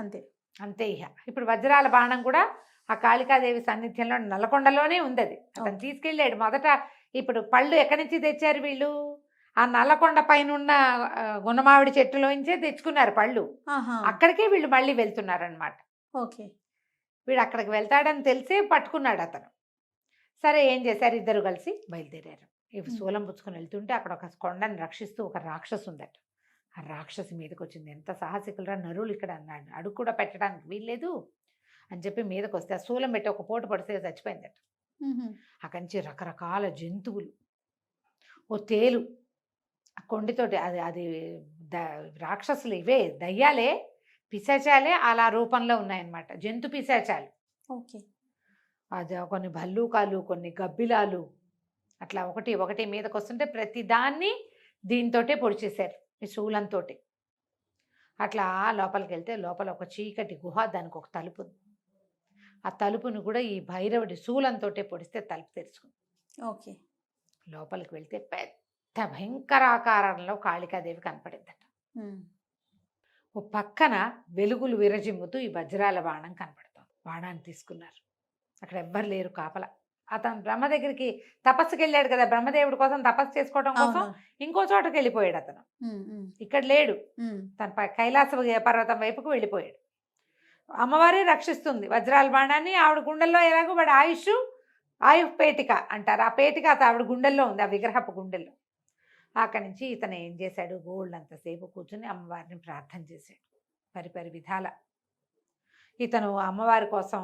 అంతే. అంతే. ఇహ ఇప్పుడు వజ్రాల బాణం కూడా ఆ కాళికాదేవి సాన్నిధ్యంలో నల్లకొండలోనే ఉంది. అది అతను తీసుకెళ్ళాడు. మొదట ఇప్పుడు పళ్ళు ఎక్కడి నుంచి తెచ్చారు వీళ్ళు? ఆ నల్లకొండ పైన ఉన్న గుణమావిడి చెట్టులోంచే తెచ్చుకున్నారు పళ్ళు. అక్కడికే వీళ్ళు మళ్ళీ వెళ్తున్నారనమాట. ఓకే. వీడు అక్కడికి వెళ్తాడని తెలిసే పట్టుకున్నాడు అతను. సరే ఏం చేశారు? ఇద్దరు కలిసి బయలుదేరారు. ఇవి శూలం పుచ్చుకొని వెళ్తుంటే అక్కడ ఒక కొండని రక్షిస్తూ ఒక రాక్షసు ఉందట. ఆ రాక్షసి మీదకి వచ్చింది. ఎంత సాహసికులరా నరులు ఇక్కడ అన్నాడు. అడుగు కూడా పెట్టడానికి వీల్లేదు అని చెప్పి మీదకి వస్తే ఆ శూలం పెట్టి ఒక పోటు పడితే చచ్చిపోయిందట. అక్కడి నుంచి రకరకాల జంతువులు, ఓ తేలు, ఆ కొండితోటి అది అది రాక్షసులు, ఇవే దయ్యాలే, పిశాచాలే అలా రూపంలో ఉన్నాయన్నమాట. జంతు పిశాచాలు. ఓకే. అది కొన్ని భల్లూకాలు, కొన్ని గబ్బిలాలు, అట్లా ఒకటి మీదకి వస్తుంటే ప్రతి దాన్ని దీంతోటే పొడిచేశారు ఈ శూలంతో. అట్లా లోపలికి వెళ్తే లోపల ఒక చీకటి గుహ, దానికి ఒక తలుపు ఉంది. ఆ తలుపును కూడా ఈ భైరవుడి శూలంతో పొడిస్తే తలుపు తెరుచుకుంది. ఓకే. లోపలికి వెళ్తే పెద్ద భయంకరాకారంలో కాళికాదేవి కనపడిందట. ఓ పక్కన వెలుగులు విరజిమ్ముతూ ఈ వజ్రాల బాణం కనపడుతుంది. బాణాన్ని తీసుకున్నారు. అక్కడ ఎవ్వరు లేరు కాపల. అతను బ్రహ్మ దగ్గరికి తపస్సుకి వెళ్ళాడు కదా, బ్రహ్మదేవుడి కోసం తపస్సు చేసుకోవడం కోసం ఇంకో చోటకి వెళ్ళిపోయాడు అతను. ఇక్కడ లేడు. తన కైలాస పర్వతం వైపుకు వెళ్ళిపోయాడు. అమ్మవారే రక్షిస్తుంది వజ్రాల బాణాన్ని. ఆవిడ గుండెల్లో ఎలాగో వాడి ఆయు పేటిక అంటారు. ఆ పేటిక ఆవిడ గుండెల్లో ఉంది, ఆ విగ్రహపు గుండెల్లో. అక్కడి నుంచి ఇతను ఏం చేశాడు? గోల్డ్ అంతసేపు కూర్చుని అమ్మవారిని ప్రార్థన చేశాడు పరిపరి విధాల. ఇతను అమ్మవారి కోసం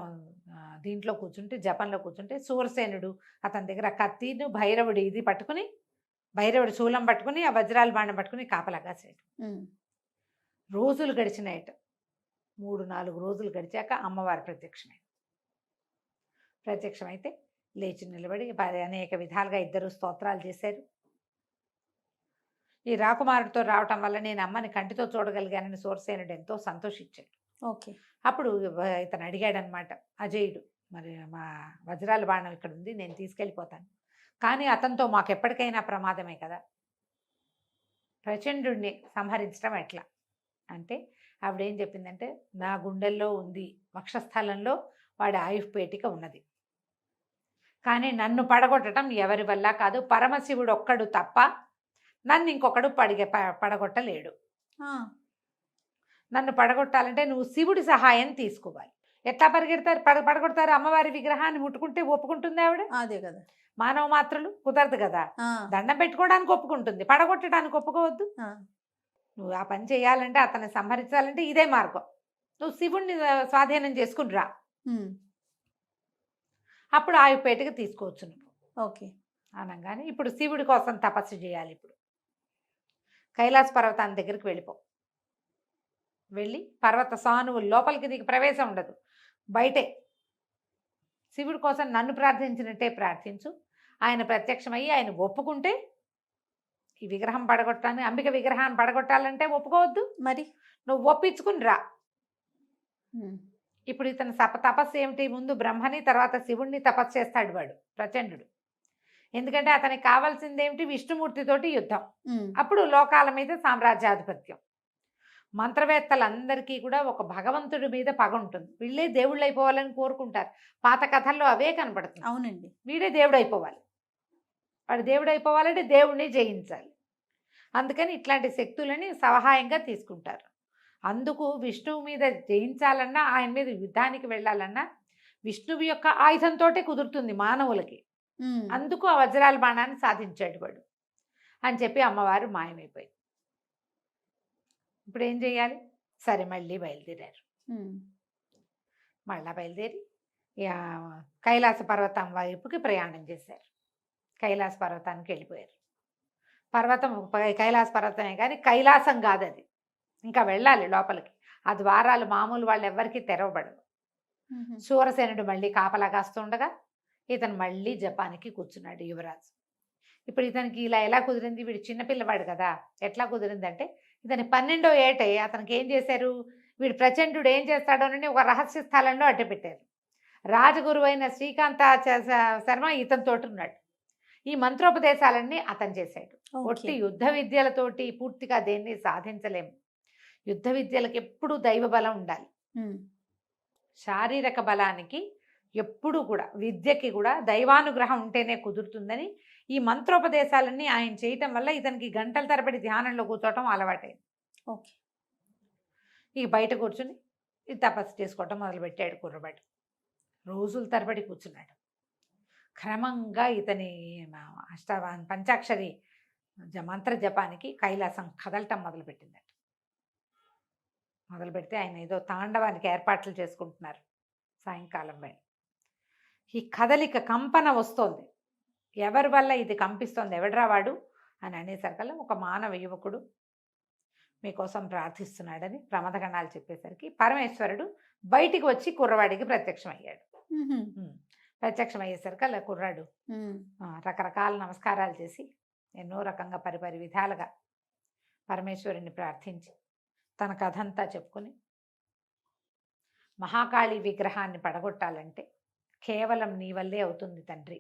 దీంట్లో కూర్చుంటే, జపంలో కూర్చుంటే, సూరసేనుడు అతని దగ్గర కత్తిను భైరవుడి ఇది పట్టుకుని, భైరవుడి శూలం పట్టుకుని, ఆ వజ్రాల బాణం పట్టుకుని కాపలాగా చేయడు. రోజులు గడిచినాయట. 3-4 రోజులు గడిచాక అమ్మవారు ప్రత్యక్షమైతే లేచి నిలబడి అనేక విధాలుగా ఇద్దరు స్తోత్రాలు చేశారు. ఈ రాకుమారుడితో రావటం వల్ల నేను అమ్మని కంటితో చూడగలిగానని సూరసేనుడు ఎంతో సంతోషించాడు. ఓకే. అప్పుడు ఇతను అడిగాడనమాట, అజయుడు, మరి మా వజ్రాల బాణం ఇక్కడ ఉంది, నేను తీసుకెళ్ళిపోతాను, కానీ అతనితో మాకు ఎప్పటికైనా ప్రమాదమే కదా, ప్రచండుడిని సంహరించడం ఎట్లా అంటే, ఆవిడేం చెప్పిందంటే, నా గుండెల్లో ఉంది, వక్షస్థలంలో వాడి ఆయుఃపేటిక ఉన్నది, కానీ నన్ను పడగొట్టడం ఎవరి వల్ల కాదు, పరమశివుడు ఒక్కడు తప్ప నన్ను ఇంకొకడు పడగొట్టలేడు. నన్ను పడగొట్టాలంటే నువ్వు శివుడి సహాయం తీసుకోవాలి. ఎట్లా పడగొడతారు? అమ్మవారి విగ్రహాన్ని ముట్టుకుంటే ఒప్పుకుంటుంది ఆవిడ? అదే కదా. మానవ మాత్రలు కుదరదు కదా. దండం పెట్టుకోవడానికి ఒప్పుకుంటుంది, పడగొట్టడానికి ఒప్పుకోవద్దు. నువ్వు ఆ పని చేయాలంటే, అతన్ని సంహరించాలంటే ఇదే మార్గం. నువ్వు శివుణ్ణి స్వాధీనం చేసుకుని రా, అప్పుడు ఆయుపేటకి తీసుకోవచ్చు నువ్వు. ఓకే. అనగానే ఇప్పుడు శివుడి కోసం తపస్సు చేయాలి. ఇప్పుడు కైలాస పర్వతాన్ని దగ్గరికి వెళ్ళి పర్వత సానువులు లోపలికి నీకు ప్రవేశం ఉండదు, బయటే శివుడి కోసం నన్ను ప్రార్థించినట్టే ప్రార్థించు. ఆయన ప్రత్యక్షమయ్యి ఆయన ఒప్పుకుంటే ఈ విగ్రహం పడగొట్టాలని, అంబిక విగ్రహాన్ని పడగొట్టాలంటే ఒప్పుకోవద్దు, మరి నువ్వు ఒప్పించుకుని రా. ఇప్పుడు ఇతను తపస్సు ఏమిటి? ముందు బ్రహ్మని, తర్వాత శివుణ్ణి తపస్సు చేస్తాడు వాడు ప్రచండు. ఎందుకంటే అతనికి కావాల్సింది ఏమిటి? విష్ణుమూర్తితోటి యుద్ధం. అప్పుడు లోకాల మీద సామ్రాజ్యాధిపత్యం. మంత్రవేత్తలందరికీ కూడా ఒక భగవంతుడి మీద పగ ఉంటుంది. వీళ్ళే దేవుళ్ళు అయిపోవాలని కోరుకుంటారు. పాత కథల్లో అవే కనపడుతుంది. అవునండి. వీడే దేవుడు అయిపోవాలి, వాడు దేవుడు అయిపోవాలంటే దేవుడిని జయించాలి. అందుకని ఇట్లాంటి శక్తులని సహాయంగా తీసుకుంటారు. అందుకు విష్ణువు మీద జయించాలన్నా, ఆయన మీద యుద్ధానికి వెళ్ళాలన్నా విష్ణువు యొక్క ఆయుధంతో కుదురుతుంది మానవులకి. అందుకు ఆ వజ్రాల బాణాన్ని సాధించాడు వాడు. అని చెప్పి అమ్మవారు మాయమైపోయింది. ఇప్పుడు ఏం చేయాలి? సరే మళ్ళీ బయలుదేరారు. మళ్ళా బయలుదేరి కైలాస పర్వతం వైపుకి ప్రయాణం చేశారు. కైలాస పర్వతానికి వెళ్ళిపోయారు. పర్వతం కైలాస పర్వతమే కానీ కైలాసం కాదు అది. ఇంకా వెళ్ళాలి లోపలికి. ఆ ద్వారాలు మామూలు వాళ్ళు ఎవరికి తెరవబడవు. శూరసేనుడు మళ్ళీ కాపలా కాస్తుండగా ఇతను మళ్ళీ జపానికి కూర్చున్నాడు యువరాజు. ఇప్పుడు ఇతనికి ఇలా ఎలా కుదిరింది? వీడు చిన్నపిల్లవాడు కదా, ఎట్లా కుదిరిందంటే ఇతని 12వ ఏటే అతనికి ఏం చేశారు, వీడు ప్రచండుడు ఏం చేస్తాడోనని ఒక రహస్య స్థలంలో అడ్డుపెట్టారు. రాజగురువు అయిన శ్రీకాంత శర్మ ఇతనితోటి ఉన్నాడు. ఈ మంత్రోపదేశాలన్నీ అతను చేశాడు. ఒట్టి యుద్ధ విద్యలతోటి పూర్తిగా దేన్ని సాధించలేము. యుద్ధ విద్యలకు ఎప్పుడూ దైవ బలం ఉండాలి. శారీరక బలానికి ఎప్పుడు కూడా, విద్యకి కూడా దైవానుగ్రహం ఉంటేనే కుదురుతుందని ఈ మంత్రోపదేశాలన్నీ ఆయన చేయటం వల్ల ఇతనికి గంటల తరబడి ధ్యానంలో కూర్చోవటం అలవాటైంది. ఓకే. ఇక బయట కూర్చుని తపస్సు చేసుకోవటం మొదలుపెట్టాడు కుర్రబాడు. రోజుల తరబడి కూర్చున్నాడు. క్రమంగా ఇతని పంచాక్షరి మంత్ర జపానికి కైలాసం కదలటం మొదలుపెట్టిందట. మొదలు పెడితే ఆయన ఏదో తాండవానికి ఏర్పాట్లు చేసుకుంటున్నారు. సాయంకాలం వేళ ఈ కదలిక కంపన వస్తోంది. ఎవరి వల్ల ఇది కంపిస్తోంది, ఎవడ్రా వాడు అని అనేసరికల్లా ఒక మానవ యువకుడు మీకోసం ప్రార్థిస్తున్నాడని ప్రమథగణాలు చెప్పేసరికి పరమేశ్వరుడు బయటికి వచ్చి కుర్రవాడికి ప్రత్యక్షమయ్యాడు. ప్రత్యక్షమయ్యేసరికల్లా కుర్రాడు రకరకాల నమస్కారాలు చేసి ఎన్నో రకంగా పరిపరి విధాలుగా పరమేశ్వరుని ప్రార్థించి తన కథంతా చెప్పుకొని మహాకాళి విగ్రహాన్ని పడగొట్టాలంటే కేవలం నీ వల్లే అవుతుంది తండ్రి.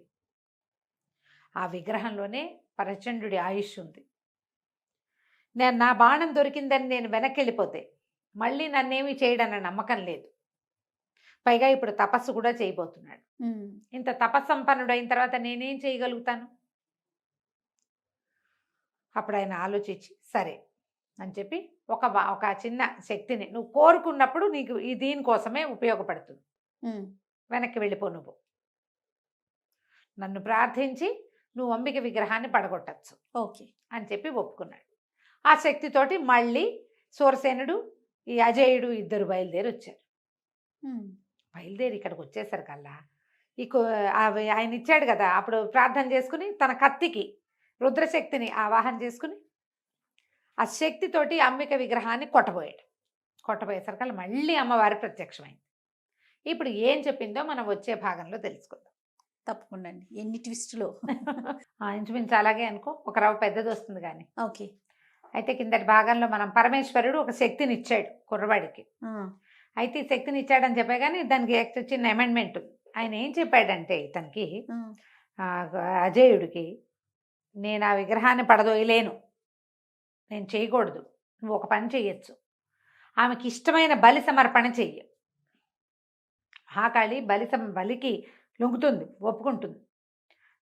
ఆ విగ్రహంలోనే ప్రచండుడి ఆయుష్ ఉంది. నేను నా బాణం దొరికిందని నేను వెనక్కి వెళ్ళిపోతే మళ్ళీ నన్నేమీ చేయడన్న నమ్మకం లేదు. పైగా ఇప్పుడు తపస్సు కూడా చేయబోతున్నాడు. ఇంత తపస్సంపన్నుడు అయిన తర్వాత నేనేం చేయగలుగుతాను? అప్పుడు ఆయన ఆలోచించి సరే అని చెప్పి ఒక చిన్న శక్తిని నువ్వు కోరుకున్నప్పుడు నీకు ఈ దీనికోసమే ఉపయోగపడుతుంది, వెనక్కి వెళ్ళిపో, నువ్వు నన్ను ప్రార్థించి నువ్వు అంబిక విగ్రహాన్ని పడగొట్టచ్చు ఓకే అని చెప్పి ఒప్పుకున్నాడు. ఆ శక్తితోటి మళ్ళీ సూరసేనుడు ఈ అజేయుడు ఇద్దరు బయలుదేరి వచ్చారు. బయలుదేరి ఇక్కడికి వచ్చేసరికల్లా ఆయన ఇచ్చాడు కదా, అప్పుడు ప్రార్థన చేసుకుని తన కత్తికి రుద్రశక్తిని ఆవాహన చేసుకుని ఆ శక్తితోటి అంబిక విగ్రహాన్ని కొట్టబోయేసరికల్లా మళ్ళీ అమ్మవారి ప్రత్యక్షమైంది. ఇప్పుడు ఏం చెప్పిందో మనం వచ్చే భాగంలో తెలుసుకుందాం. తప్పకుండా అండి. ఎన్ని ట్విస్టులు. ఇంచుమించు అలాగే అనుకో, ఒక రవ్వ పెద్దది వస్తుంది కానీ. ఓకే. అయితే కిందటి భాగంలో మనం పరమేశ్వరుడు ఒక శక్తిని ఇచ్చాడు కుర్రవాడికి. అయితే ఈ శక్తిని ఇచ్చాడని చెప్పే కానీ దానికి చిన్న అమెండ్మెంట్. ఆయన ఏం చెప్పాడంటే ఇతనికి అజేయుడికి, నేను ఆ విగ్రహాన్ని పడదోయలేను, నేను చేయకూడదు, నువ్వు ఒక పని చెయ్యొచ్చు, ఆమెకి ఇష్టమైన బలి సమర్పణ చెయ్యి. మహాకాళి బలికి లొంగుతుంది, ఒప్పుకుంటుంది.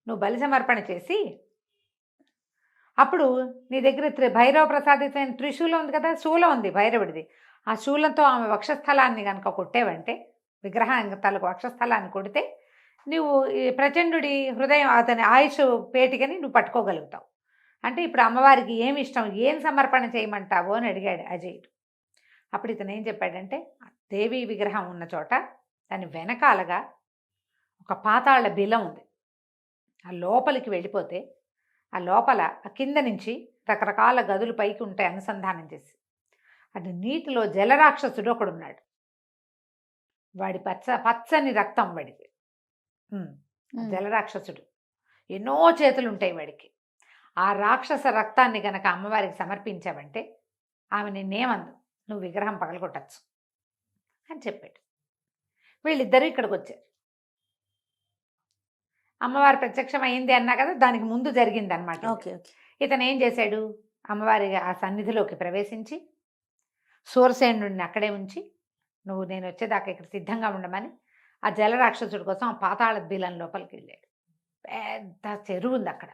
నువ్వు బలి సమర్పణ చేసి అప్పుడు నీ దగ్గర భైరవ ప్రసాదితమైన త్రిశూలం ఉంది కదా, శూలం ఉంది భైరవుడిది, ఆ శూలంతో ఆమె వక్షస్థలాన్ని కనుక కొట్టేవంటే, విగ్రహం తలకు వక్షస్థలాన్ని కొడితే నువ్వు ఈ ప్రచండుడి హృదయం, అతని ఆయుష్ పేటికని నువ్వు పట్టుకోగలుగుతావు. అంటే ఇప్పుడు అమ్మవారికి ఏమి ఇష్టం, ఏం సమర్పణ చేయమంటావు అని అడిగాడు అజయుడు. అప్పుడు ఇతను ఏం చెప్పాడంటే, దేవీ విగ్రహం ఉన్న చోట దాని వెనకాలగా ఒక పాతాళ బిలం ఉంది. ఆ లోపలికి వెళ్ళిపోతే ఆ లోపల కింద నుంచి రకరకాల గదులు పైకి ఉంటాయి అనుసంధానం చేసి. అది నీటిలో జలరాక్షసుడు ఒకడున్నాడు. వాడి పచ్చని రక్తం వాడికి. జలరాక్షసుడు ఎన్నో చేతులు ఉంటాయి వాడికి. ఆ రాక్షస రక్తాన్ని గనక అమ్మవారికి సమర్పించావంటే ఆమె నిన్నేమందు, నువ్వు విగ్రహం పగలగొట్టచ్చు అని చెప్పాడు. వీళ్ళిద్దరూ ఇక్కడికి వచ్చారు. అమ్మవారి ప్రత్యక్షం అయింది అన్నా కదా, దానికి ముందు జరిగింది అనమాట. ఇతను ఏం చేశాడు, అమ్మవారి ఆ సన్నిధిలోకి ప్రవేశించి సూరసేనుడిని అక్కడే ఉంచి, నువ్వు నేను వచ్చేదాకా ఇక్కడ సిద్ధంగా ఉండమని ఆ జలరాక్షసుడి కోసం ఆ పాతాళ బిలం లోపలికి వెళ్ళాడు. పెద్ద చెరువు ఉంది అక్కడ.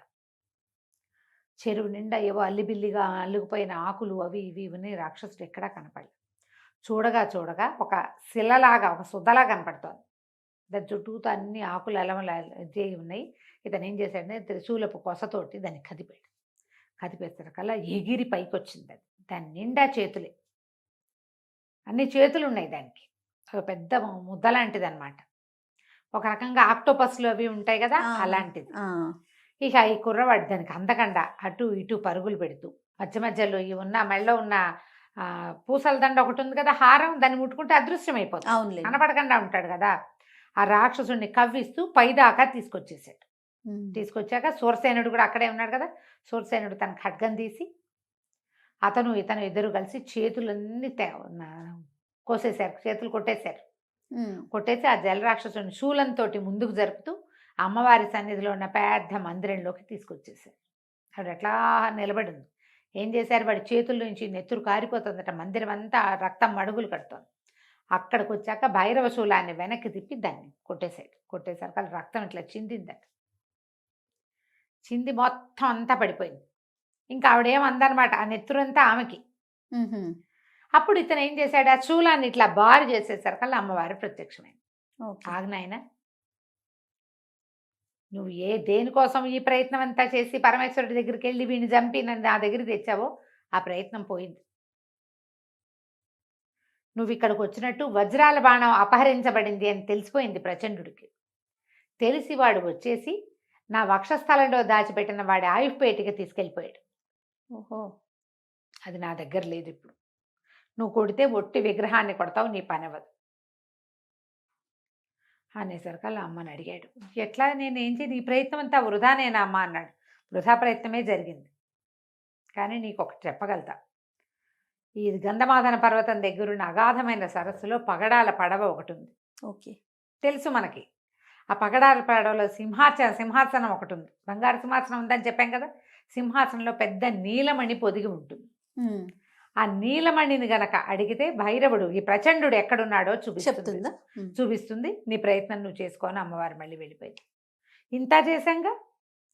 చెరువు నిండా ఏవో అల్లిబిల్లిగా అల్లుకుపోయిన ఆకులు అవి ఇవి ఉన్నాయి. రాక్షసుడు ఎక్కడా కనపడలేదు. చూడగా ఒక శిలలాగా, ఒక సుద్దలా కనపడుతోంది. దాని చుట్టూతో అన్ని ఆకులు అలమల ఉన్నాయి. ఇతను ఏం చేశాడంటే త్రిశూలపు కొసతోటి దాన్ని కదిపాడు. కదిపేసరికల్లా ఎగిరి పైకి వచ్చింది. అది దాని నిండా చేతులే, అన్ని చేతులు ఉన్నాయి దానికి. ఒక పెద్ద ముద్ద లాంటిది అనమాట. ఒక రకంగా ఆక్టోపస్లు అవి ఉంటాయి కదా, అలాంటిది. ఇక ఈ కుర్రవాడు దానికి అందకుండా అటు ఇటు పరుగులు పెడుతూ మధ్య మధ్యలో ఈ ఉన్న మెళ్ళో ఉన్న పూసల దండ ఒకటి ఉంది కదా, హారం, దాన్ని ముట్టుకుంటే అదృశ్యం అయిపోతుంది, కనపడకుండా ఉంటాడు కదా. ఆ రాక్షసుడిని కవ్విస్తూ పైదాకా తీసుకొచ్చేసాడు. తీసుకొచ్చాక సూరసేనుడు కూడా అక్కడే ఉన్నాడు కదా. సూరసేనుడు తన ఖడ్గం తీసి అతను ఇతను ఇద్దరు కలిసి చేతులన్నీ కోసేశారు, చేతులు కొట్టేశారు. కొట్టేసి ఆ జలరాక్షసుని శూలంతో ముందుకు జరుపుతూ అమ్మవారి సన్నిధిలో ఉన్న పెద్ద మందిరంలోకి తీసుకొచ్చేసారు. ఆవిడ ఎట్లా నిలబడింది. ఏం చేశారు, వాడి చేతుల నుంచి నెత్తురు కారిపోతుందట, మందిరం అంతా రక్తం మడుగులు కడుతోంది. అక్కడికి వచ్చాక భైరవ శూలాన్ని వెనక్కి తిప్పి దాన్ని కొట్టేశాడు. కొట్టేసరికి అది రక్తం ఇట్లా చిందిందట. చింది మొత్తం అంతా పడిపోయింది. ఇంకా ఆవిడేమందనమాట, ఆ నెత్తురంతా ఆమెకి. అప్పుడు ఇతను ఏం చేశాడు, ఆ శూలాన్ని ఇట్లా బారు చేసేసరికల్లా అమ్మవారు ప్రత్యక్షమైంది. ఆగ్నాయన, నువ్వు దేనికోసం ఈ ప్రయత్నం అంతా చేసి పరమేశ్వరుడి దగ్గరికి వెళ్ళి వీడిని చంపి నన్ను నా దగ్గరికి తెచ్చావో ఆ ప్రయత్నం పోయింది. నువ్వు ఇక్కడికి వచ్చినట్టు వజ్రాల బాణం అపహరించబడింది అని తెలిసిపోయింది ప్రచండుడికి. తెలిసి వాడు వచ్చేసి నా వక్షస్థలంలో దాచిపెట్టిన వాడి ఆయుష్పేటికి తీసుకెళ్ళిపోయాడు. ఓహో, అది నా దగ్గర లేదు. ఇప్పుడు నువ్వు కొడితే ఒట్టి విగ్రహాన్ని కొడతావు, నీ పని అవ్వదు అనేసరికల్లా అమ్మని అడిగాడు. ఎట్లా, నేనేం చేయను, ఈ ప్రయత్నం అంతా వృధానేనా అమ్మ అన్నాడు. వృధా ప్రయత్నమే జరిగింది, కానీ నీకు ఒకటి చెప్పగలుగుతా. ఈ గంధమాదన పర్వతం దగ్గరున్న అగాధమైన సరస్సులో పగడాల పడవ ఒకటి ఉంది. ఓకే, తెలుసు మనకి. ఆ పగడాల పడవలో సింహాసనం ఒకటి ఉంది. బంగారు సింహాసనం ఉందని చెప్పాం కదా. సింహాసనంలో పెద్ద నీలమణి పొదిగి ఉంటుంది. ఆ నీలమణిని గనక అడిగితే భైరవుడు, ఈ ప్రచండుడు ఎక్కడున్నాడో చూపిస్తుంది. నీ ప్రయత్నం నువ్వు చేసుకోని అమ్మవారు మళ్ళీ వెళ్ళిపోయింది. ఇంత చేశాంగా,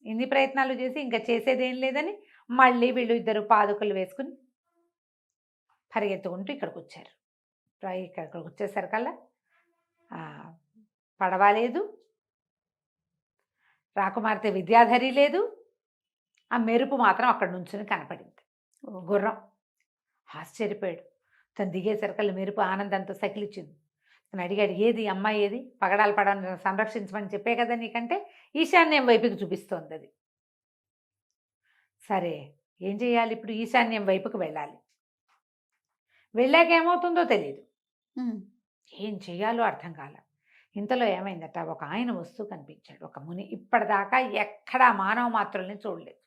ఇన్ని ప్రయత్నాలు చేసి ఇంకా చేసేదేం లేదని మళ్ళీ వీళ్ళు ఇద్దరు పాదుకలు వేసుకుని పరిగెత్తుకుంటూ ఇక్కడికి వచ్చారు. ఇక్కడికి వచ్చేసరికల్లా పడవ లేదు, రాకుమార్తె విద్యాధరి లేదు, ఆ మెరుపు మాత్రం అక్కడ నుంచుని కనపడింది. గుర్రం ఆశ్చర్యపోయాడు. తను దిగేసరికల్లా మెరుపు ఆనందంతో సకిలిచ్చింది. తను అడిగాడు, ఏది అమ్మాయి, ఏది పగడాలు పడవని సంరక్షించమని చెప్పే కదా నీకంటే, ఈశాన్యం వైపుకి చూపిస్తోంది అది. సరే, ఏం చేయాలి ఇప్పుడు? ఈశాన్యం వైపుకి వెళ్ళాలి. వెళ్ళాక ఏమవుతుందో తెలియదు, ఏం చెయ్యాలో అర్థం కాల. ఇంతలో ఏమైందట, ఒక ఆయన వస్తూ కనిపించాడు, ఒక ముని. ఇప్పటిదాకా ఎక్కడా మానవ మాత్రుల్ని చూడలేదు.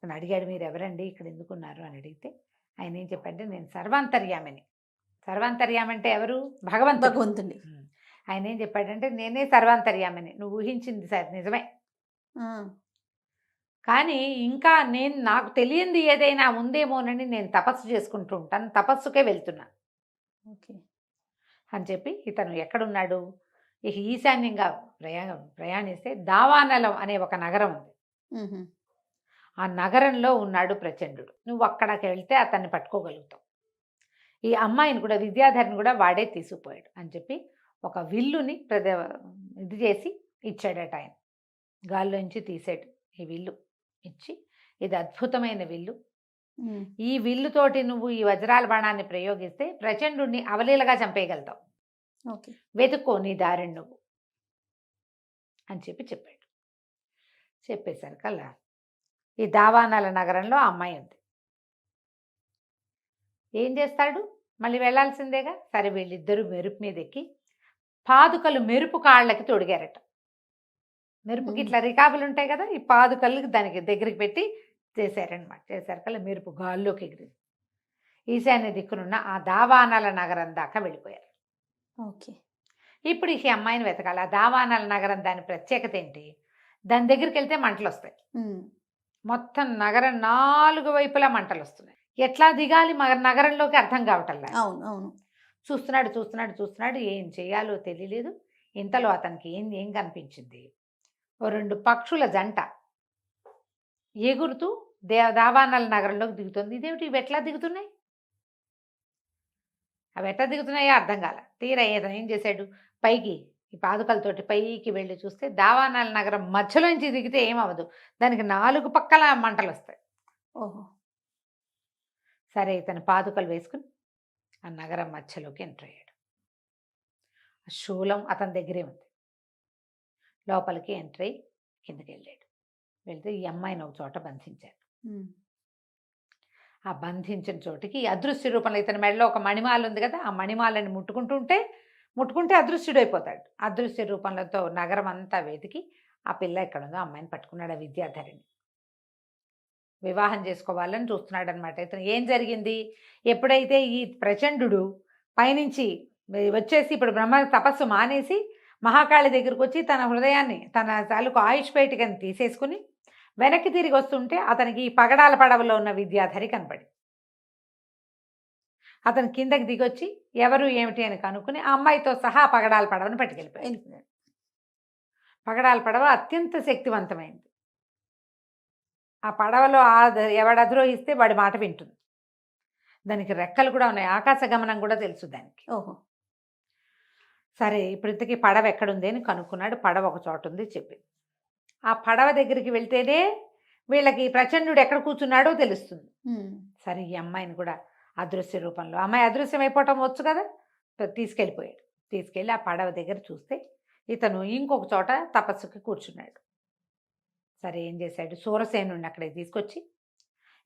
తను అడిగాడు, మీరు ఎవరండి, ఇక్కడ ఎందుకున్నారు అని అడిగితే ఆయన ఏం చెప్పంటే, నేను సర్వాంతర్యామిని. సర్వాంతర్యామి అంటే ఎవరు? భగవంతుడి. ఆయన ఏం చెప్పాడంటే, నేనే సర్వాంతర్యామిని. నువ్వు ఊహించింది సార్ నిజమే, కానీ ఇంకా నాకు తెలియంది ఏదైనా ఉందేమోనని నేను తపస్సు చేసుకుంటూ ఉంటాను, తపస్సుకే వెళ్తున్నా. ఓకే అని చెప్పి ఇతను ఎక్కడున్నాడు, ఇక ఈశాన్యంగా ప్రయాణిస్తే దావానలం అనే ఒక నగరం ఉంది. ఆ నగరంలో ఉన్నాడు ప్రచండుడు. నువ్వు అక్కడికి వెళ్తే అతన్ని పట్టుకోగలుగుతావు. ఈ అమ్మాయిని కూడా, విద్యాధరిని కూడా వాడే తీసుకుపోయాడు అని చెప్పి ఒక విల్లుని ఇది చేసి ఇచ్చాడట ఆయన. గాల్లోంచి తీసాడు ఈ విల్లు ఇచ్చి, ఇది అద్భుతమైన విల్లు, ఈ విల్లుతోటి నువ్వు ఈ వజ్రాల బాణాన్ని ప్రయోగిస్తే ప్రచండుడిని అవలీలగా చంపేయగలుగుతావు. ఓకే, వెతుక్కో నీ దారిని నువ్వు అని చెప్పాడు. చెప్పేసరికల్లా ఈ దావానాల నగరంలో అమ్మాయి ఉంది. ఏం చేస్తాడు, మళ్ళీ వెళ్ళాల్సిందేగా. సరే, వీళ్ళిద్దరూ మెరుపు మీద ఎక్కి పాదుకలు మెరుపు కాళ్ళకి తొడిగారట. మెరుపుకి ఇట్లా రికాబులు ఉంటాయి కదా, ఈ పాదుకలు దానికి దగ్గరికి పెట్టి చేశారనమాట. చేశారకల్లా మెరుపు గాల్లోకి ఎగిరింది. ఈశాన్య దిక్కునున్న ఆ దావానాల నగరం దాకా వెళ్ళిపోయారు. ఓకే, ఇప్పుడు ఈ అమ్మాయిని వెతకాలి. ఆ దావానాల నగరం దాని ప్రత్యేకత ఏంటి, దాని దగ్గరికి వెళ్తే మంటలు వస్తాయి. మొత్తం నగరం 4 వైపులా మంటలు వస్తున్నాయి. ఎట్లా దిగాలి నగరంలోకి అర్థం కావటంలా. అవును, చూస్తున్నాడు, ఏం చేయాలో తెలియలేదు. ఇంతలో అతనికి ఏం కనిపించింది, ఓ 2 పక్షుల జంట ఎగురుతూ దావానాల నగరంలోకి దిగుతుంది. ఇదేమిటి, ఇవి ఎట్లా దిగుతున్నాయి, అవి ఎట్లా దిగుతున్నాయో అర్థం కాల. తీరా ఏదైనా ఏం చేశాడు, పైకి ఈ పాదుకలతోటి పైకి వెళ్ళి చూస్తే దావానాల నగరం మధ్యలోంచి దిగితే ఏమవ్వదు, దానికి 4 పక్కల మంటలు వస్తాయి. ఓహో. సరే ఇతను పాదుకలు వేసుకుని ఆ నగరం మధ్యలోకి ఎంటర్ అయ్యాడు. ఆ శూలం అతని దగ్గరే ఉంది. లోపలికి ఎంటర్ అయ్యి కిందకి వెళ్ళాడు. వెళ్తే ఈ అమ్మాయిని ఒక చోట బంధించారు. ఉమ్. ఆ బంధించిన చోటికి ఈ అదృశ్య రూపంలో ఇతని మెడలో ఒక మణిమాల ఉంది కదా, ఆ మణిమాలని ముట్టుకుంటే అదృశ్యుడైపోతాడు. అదృశ్య రూపంలో నగరం అంతా వెతికి ఆ పిల్ల ఎక్కడ ఉందో అమ్మాయిని పట్టుకున్నాడు. ఆ విద్యాధరిని వివాహం చేసుకోవాలని చూస్తున్నాడు అనమాట. ఇతను ఏం జరిగింది, ఎప్పుడైతే ఈ ప్రచండు పైనుంచి వచ్చేసి ఇప్పుడు బ్రహ్మ తపస్సు మానేసి మహాకాళి దగ్గరికి వచ్చి తన హృదయాన్ని తన తాలూకు ఆయుష్ పేటికని తీసేసుకుని వెనక్కి తిరిగి వస్తుంటే అతనికి ఈ పగడాల పడవలో ఉన్న విద్యాధరి కనపడి అతను కిందకి దిగొచ్చి ఎవరు ఏమిటి అని కనుక్కుని ఆ అమ్మాయితో సహా పగడాల పడవను పట్టుకెళ్ళిపోయాడు. వెళ్ళిపోయాడు. పగడాల పడవ అత్యంత శక్తివంతమైంది. ఆ పడవలో ఎవడు అధిరోహిస్తే వాడి మాట వింటుంది. దానికి రెక్కలు కూడా ఉన్నాయి, ఆకాశ గమనం కూడా తెలుసు దానికి. ఓహో. సరే ఇప్పుడు ఇంతకీ పడవ ఎక్కడుంది అని కనుక్కున్నాడు. పడవ ఒక చోట ఉంది చెప్పింది. ఆ పడవ దగ్గరికి వెళ్తేనే వీళ్ళకి ప్రచండు ఎక్కడ కూర్చున్నాడో తెలుస్తుంది. ఉమ్. సరే ఈ అమ్మాయిని కూడా అదృశ్య రూపంలో, అమ్మాయి అదృశ్యం అయిపోవటం వచ్చు కదా, తీసుకెళ్ళిపోయాడు. తీసుకెళ్ళి ఆ పడవ దగ్గర చూస్తే ఇతను ఇంకొక చోట తపస్సుకి కూర్చున్నాడు. సరే ఏం చేశాడు, సూరసేనుడిని అక్కడికి తీసుకొచ్చి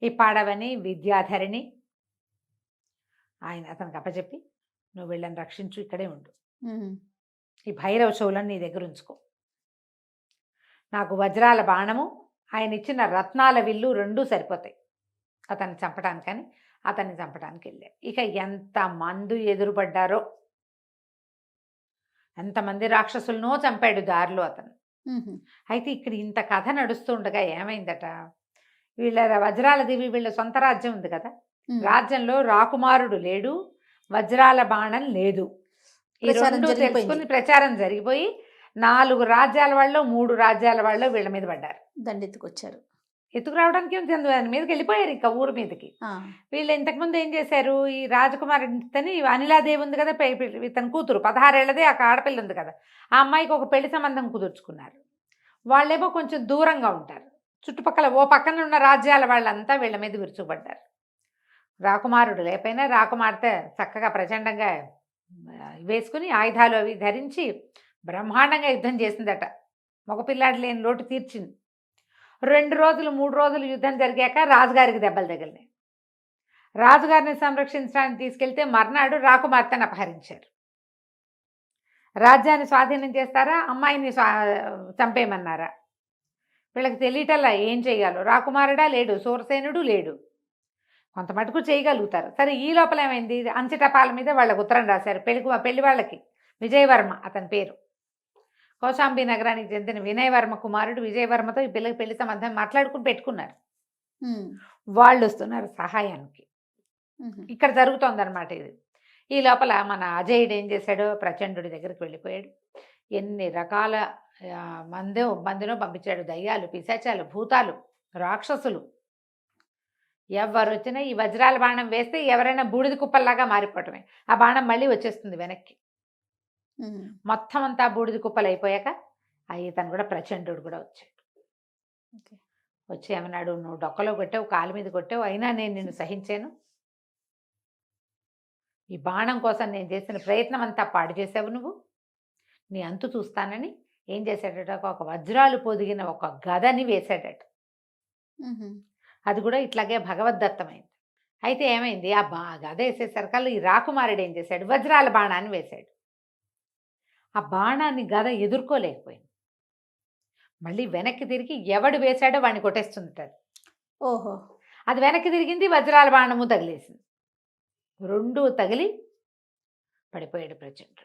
ఈ పడవని విద్యాధరిని ఆయన అతనికి అప్పచెప్పి నువ్వు వీళ్ళని రక్షించు, ఇక్కడే ఉండు, ఉమ్. ఈ భైరవ శూలను నీ దగ్గర ఉంచుకో, నాకు వజ్రాల బాణము ఆయన ఇచ్చిన రత్నాల విల్లు 2 సరిపోతాయి అతన్ని చంపడానికని. అతన్ని చంపడానికి వెళ్ళాడు. ఇక ఎంతమంది ఎదురుపడ్డారో, ఎంతమంది రాక్షసులనో చంపాడు దారిలో అతను. ఉహు. అయితే ఇక్కడ ఇంత కథ నడుస్తూ ఉండగా ఏమైందట, వీళ్ళ వజ్రాల దేవి వీళ్ళ సొంత రాజ్యం ఉంది కదా, ఉమ్. రాజ్యంలో రాకుమారుడు లేడు, వజ్రాల బాణం లేదు. ఈ ప్రచారం 2 జరిగిపోయింది. తెలుసుకుని ప్రచారం జరిగిపోయి 4 రాజ్యాల వాళ్ళు 3 రాజ్యాల వాళ్ళు వీళ్ళ మీద పడ్డారు. దండెత్తుకొచ్చారు. ఎత్తుకు రావడానికి ఏం చెంది దాని మీదకి వెళ్ళిపోయారు ఇంకా ఊరు మీదకి. ఆ. వీళ్ళు ఇంతకుముందు ఏం చేశారు, ఈ రాజకుమారుడితని అనిలాదేవి ఉంది కదా, ఇతని కూతురు 16 ఏళ్ళదే ఆ ఆడపిల్ల ఉంది కదా, ఆ అమ్మాయికి ఒక పెళ్లి సంబంధం కుదుర్చుకున్నారు. వాళ్ళేమో కొంచెం దూరంగా ఉంటారు, చుట్టుపక్కల ఓ పక్కన ఉన్న రాజ్యాల వాళ్ళంతా వీళ్ళ మీద విరుచుపడ్డారు. రాకుమారుడు లేకపోయినా రాకుమార్తె చక్కగా ప్రచండంగా వేసుకుని ఆయుధాలు అవి ధరించి బ్రహ్మాండంగా యుద్ధం చేసిందట. మగపిల్లాడు లేని లోటు తీర్చింది. 2 రోజులు 3 రోజులు యుద్ధం జరిగాక రాజుగారికి దెబ్బలు తగిలినాయి. రాజుగారిని సంరక్షించడానికి తీసుకెళ్తే మర్నాడు రాకుమార్తెను అపహరించారు. రాజ్యాన్ని స్వాధీనం చేస్తారా, అమ్మాయిని చంపేయమన్నారా, వీళ్ళకి తెలియటల్లా ఏం చేయాలో. రాకుమారుడా లేడు, సూరసేనుడు లేడు, కొంత మటుకు చేయగలుగుతారు. సరే ఈ లోపల ఏమైంది, అంచెటపాల మీద వాళ్ళకు ఉత్తరం రాశారు. పెళ్లి వాళ్ళకి విజయవర్మ అతని పేరు, కౌశాంబి నగరానికి చెందిన వినయవర్మ కుమారుడు విజయవర్మతో ఈ పిల్లకి పెళ్లి సంబంధం మాట్లాడుకుని పెట్టుకున్నారు. ఉమ్. వాళ్ళు వస్తున్నారు సహాయానికి. ఉహు. ఇక్కడ జరుగుతోందనమాట ఇది. ఈ లోపల మన అజయుడు ఏం చేశాడో ప్రచండుడి దగ్గరికి వెళ్ళిపోయాడు. ఎన్ని రకాల మందినో పంపించాడు, దయ్యాలు, పిశాచాలు, భూతాలు, రాక్షసులు. ఎవరు వచ్చినా ఈ వజ్రాల బాణం వేస్తే ఎవరైనా బూడిద కుప్పల్లాగా మారిపోవటమే. ఆ బాణం మళ్ళీ వచ్చేస్తుంది వెనక్కి. ఉమ్. మొత్తం అంతా బూడిద కుప్పలు అయిపోయాక ఇతను కూడా ప్రచండు కూడా వచ్చాడు. ఓకే. వచ్చి ఏమన్నాడు, నువ్వు డొక్కలో కొట్టావు, కాలు మీద కొట్టావు, అయినా నేను నిన్ను సహించాను, ఈ బాణం కోసం నేను చేసిన ప్రయత్నం అంతా పాడు చేసావు, నువ్వు నీ అంతు చూస్తానని ఏం చేశాడట, ఒక వజ్రాలు పొదిగిన ఒక గదని వేశాడట. ఉహు. అది కూడా ఇట్లాగే భగవద్దత్తమైంది. అయితే ఏమైంది, ఆ గద వేసేసరికల్లా ఈ రాకుమారుడు ఏం చేశాడు, వజ్రాల బాణాన్ని వేశాడు. ఆ బాణాన్ని గద ఎదుర్కోలేకపోయింది. మళ్ళీ వెనక్కి తిరిగి ఎవడు వేశాడో వాడిని కొట్టేస్తుంటాడు. ఓహో. అది వెనక్కి తిరిగింది, వజ్రాల బాణము తగిలేసింది. 2 తగిలి పడిపోయాడు ప్రచండు.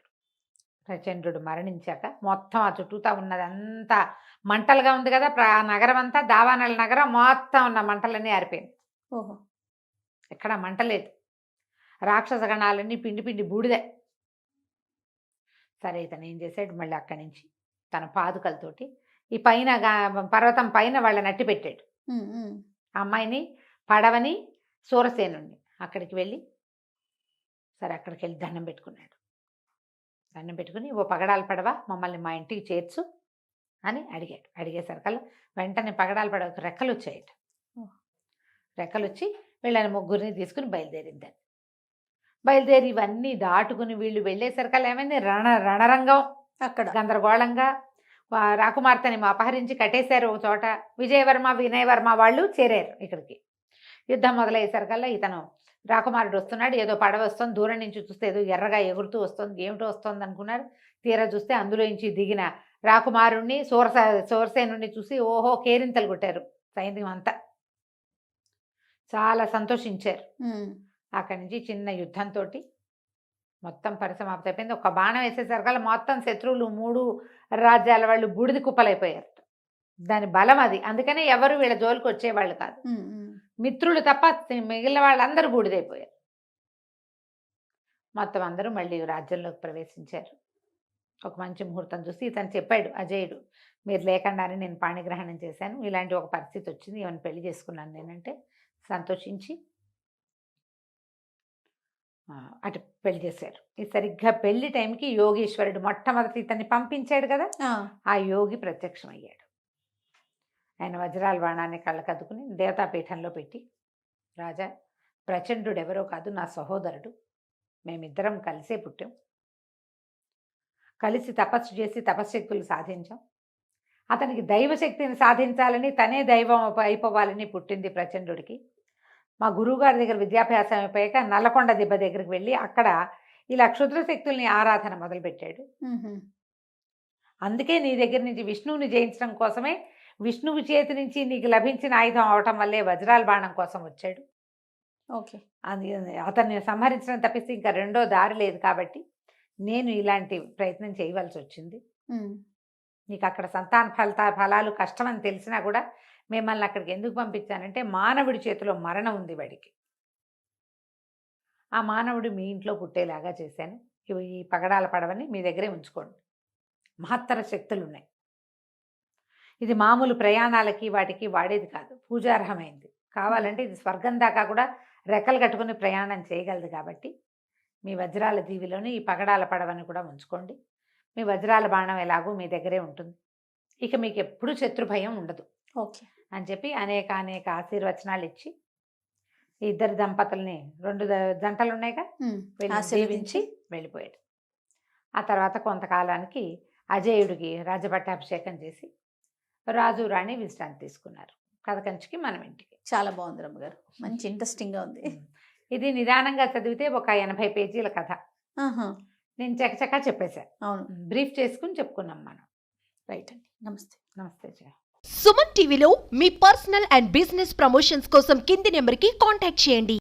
ప్రచండు మరణించాక మొత్తం ఆ చుట్టూతా ఉన్నదంతా మంటలుగా ఉంది కదా, నగరం అంతా దావానల నగరం మొత్తం ఉన్న మంటలన్నీ ఆరిపోయింది. ఓహో. ఎక్కడ మంట లేదు, రాక్షస గణాలన్నీ పిండి పిండి బూడిదే. సరే ఇతను ఏం చేశాడు, మళ్ళీ అక్కడి నుంచి తన పాదుకలతోటి ఈ పైన పర్వతం పైన వాళ్ళని అట్టి పెట్టాడు. ఉమ్. ఉమ్. ఆ అమ్మాయిని, పడవని, సూరసేనుడిని అక్కడికి వెళ్ళి సరే అక్కడికి వెళ్ళి దండం పెట్టుకున్నాడు. దండం పెట్టుకుని ఓ పగడాల పడవ మమ్మల్ని మా ఇంటికి చేర్చు అని అడిగాడు. అడిగేసరికల్లా వెంటనే పగడాల పడవకు రెక్కలు వచ్చాయట. రెక్కలు వచ్చి వీళ్ళని ముగ్గురిని తీసుకుని బయలుదేరిందని. బయలుదేరి ఇవన్నీ దాటుకుని వీళ్ళు వెళ్ళేసరికల్లా ఏమైంది, రణరంగం అక్కడ గందరగోళంగా. రాకుమార్తెని అపహరించి కట్టేశారు ఒక చోట. విజయవర్మ వినయవర్మ వాళ్ళు చేరారు ఇక్కడికి. యుద్ధం మొదలయ్యేసరికల్లా ఇతను రాకుమారుడు వస్తున్నాడు, ఏదో పడవ వస్తుంది, దూరం నుంచి చూస్తే ఏదో ఎర్రగా ఎగురుతూ వస్తుంది, ఏమిటో వస్తుంది అనుకున్నారు. తీరా చూస్తే అందులో నుంచి దిగిన రాకుమారుణ్ణి సోరసేనుడిని చూసి ఓహో కేరింతలు కొట్టారు సైన్యం అంతా. చాలా సంతోషించారు. అక్కడి నుంచి చిన్న యుద్ధంతో మొత్తం పరిసమాప్తి అయిపోయింది. ఒక బాణం వేసేసరికల్లా మొత్తం శత్రువులు 3 రాజ్యాల వాళ్ళు బూడిద కుప్పలైపోయారు. దాని బలం అది. అందుకనే ఎవరు వీళ్ళ జోలికి వచ్చేవాళ్ళు కాదు. మిత్రులు తప్ప మిగిలిన వాళ్ళందరూ బూడిదైపోయారు. మొత్తం అందరూ మళ్ళీ రాజ్యంలోకి ప్రవేశించారు. ఒక మంచి ముహూర్తం చూసి ఇతను చెప్పాడు అజయుడు, మీరు లేకుండానే నేను పాణిగ్రహణం చేశాను, ఇలాంటి ఒక పరిస్థితి వచ్చింది, ఏమైనా పెళ్లి చేసుకున్నాను నేనంటే సంతోషించి అటు పెళ్లి చేశారు. ఈ సరిగ్గా పెళ్లి టైంకి యోగేశ్వరుడు మొట్టమొదటి ఇతన్ని పంపించాడు కదా, ఆ యోగి ప్రత్యక్షమయ్యాడు. ఆయన వజ్రాల బాణాన్ని కళ్ళకద్దుకుని దేవతాపీఠంలో పెట్టి, రాజా ప్రచండుడు ఎవరో కాదు, నా సహోదరుడు, మేమిద్దరం కలిసే పుట్టాం, కలిసి తపస్సు చేసి తపశ్శక్తులు సాధించాం, అతనికి దైవశక్తిని సాధించాలని తనే దైవం అయిపోవాలని పుట్టింది ప్రచండుడికి. మా గురువుగారి దగ్గర విద్యాభ్యాసం అయిపోయాక నల్లకొండ దిబ్బ దగ్గరికి వెళ్ళి అక్కడ ఇలా క్షుద్రశక్తుల్ని ఆరాధన మొదలుపెట్టాడు. అందుకే నీ దగ్గర నుంచి విష్ణువుని జయించడం కోసమే, విష్ణువు చేతి నుంచి నీకు లభించిన ఆయుధం అవటం వల్లే వజ్రాల బాణం కోసం వచ్చాడు. ఓకే, అది అతన్ని సంహరించడం తప్పిస్తే ఇంకా రెండో దారి లేదు కాబట్టి నేను ఇలాంటి ప్రయత్నం చేయవలసి వచ్చింది. నీకు అక్కడ సంతాన ఫలాలు కష్టమని తెలిసినా కూడా మిమ్మల్ని అక్కడికి ఎందుకు పంపించానంటే, మానవుడి చేతిలో మరణం ఉంది వాడికి, ఆ మానవుడు మీ ఇంట్లో పుట్టేలాగా చేశాను. ఈ పగడాల పడవని మీ దగ్గరే ఉంచుకోండి, మహత్తర శక్తులు ఉన్నాయి, ఇది మామూలు ప్రయాణాలకి వాటికి వాడేది కాదు, పూజార్హమైంది, కావాలంటే ఇది స్వర్గం దాకా కూడా రెక్కలు కట్టుకుని ప్రయాణం చేయగలదు. కాబట్టి మీ వజ్రాల దీవిలోని ఈ పగడాల పడవని కూడా ఉంచుకోండి, మీ వజ్రాల బాణం ఎలాగో మీ దగ్గరే ఉంటుంది, ఇక మీకు ఎప్పుడూ శత్రు భయం ఉండదు ఓకే అని చెప్పి అనేక ఆశీర్వచనాలు ఇచ్చి ఇద్దరు దంపతుల్ని, 2 జంటలు ఉన్నాయిగా, దీవించి వెళ్ళిపోయాడు. ఆ తర్వాత కొంతకాలానికి అజయుడికి రాజపట్టాభిషేకం చేసి రాజు రాణి విశ్రాంతి తీసుకున్నారు. కథ కంచికి మనం ఇంటికి. చాలా బాగుంది రమ్మగారు, మంచి ఇంట్రెస్టింగ్గా ఉంది. ఇది నిదానంగా చదివితే ఒక 80 పేజీల కథ. నేను చకచకా చెప్పేశాను. అవును, బ్రీఫ్ చేసుకుని చెప్పుకున్నాం మనం. రైట్ అండి, నమస్తే. నమస్తే జయ. సుమన్ టీవీలో మీ పర్సనల్ అండ్ బిజినెస్ ప్రమోషన్స్ కోసం కింది నెంబర్కి కాంటాక్ట్ చేయండి.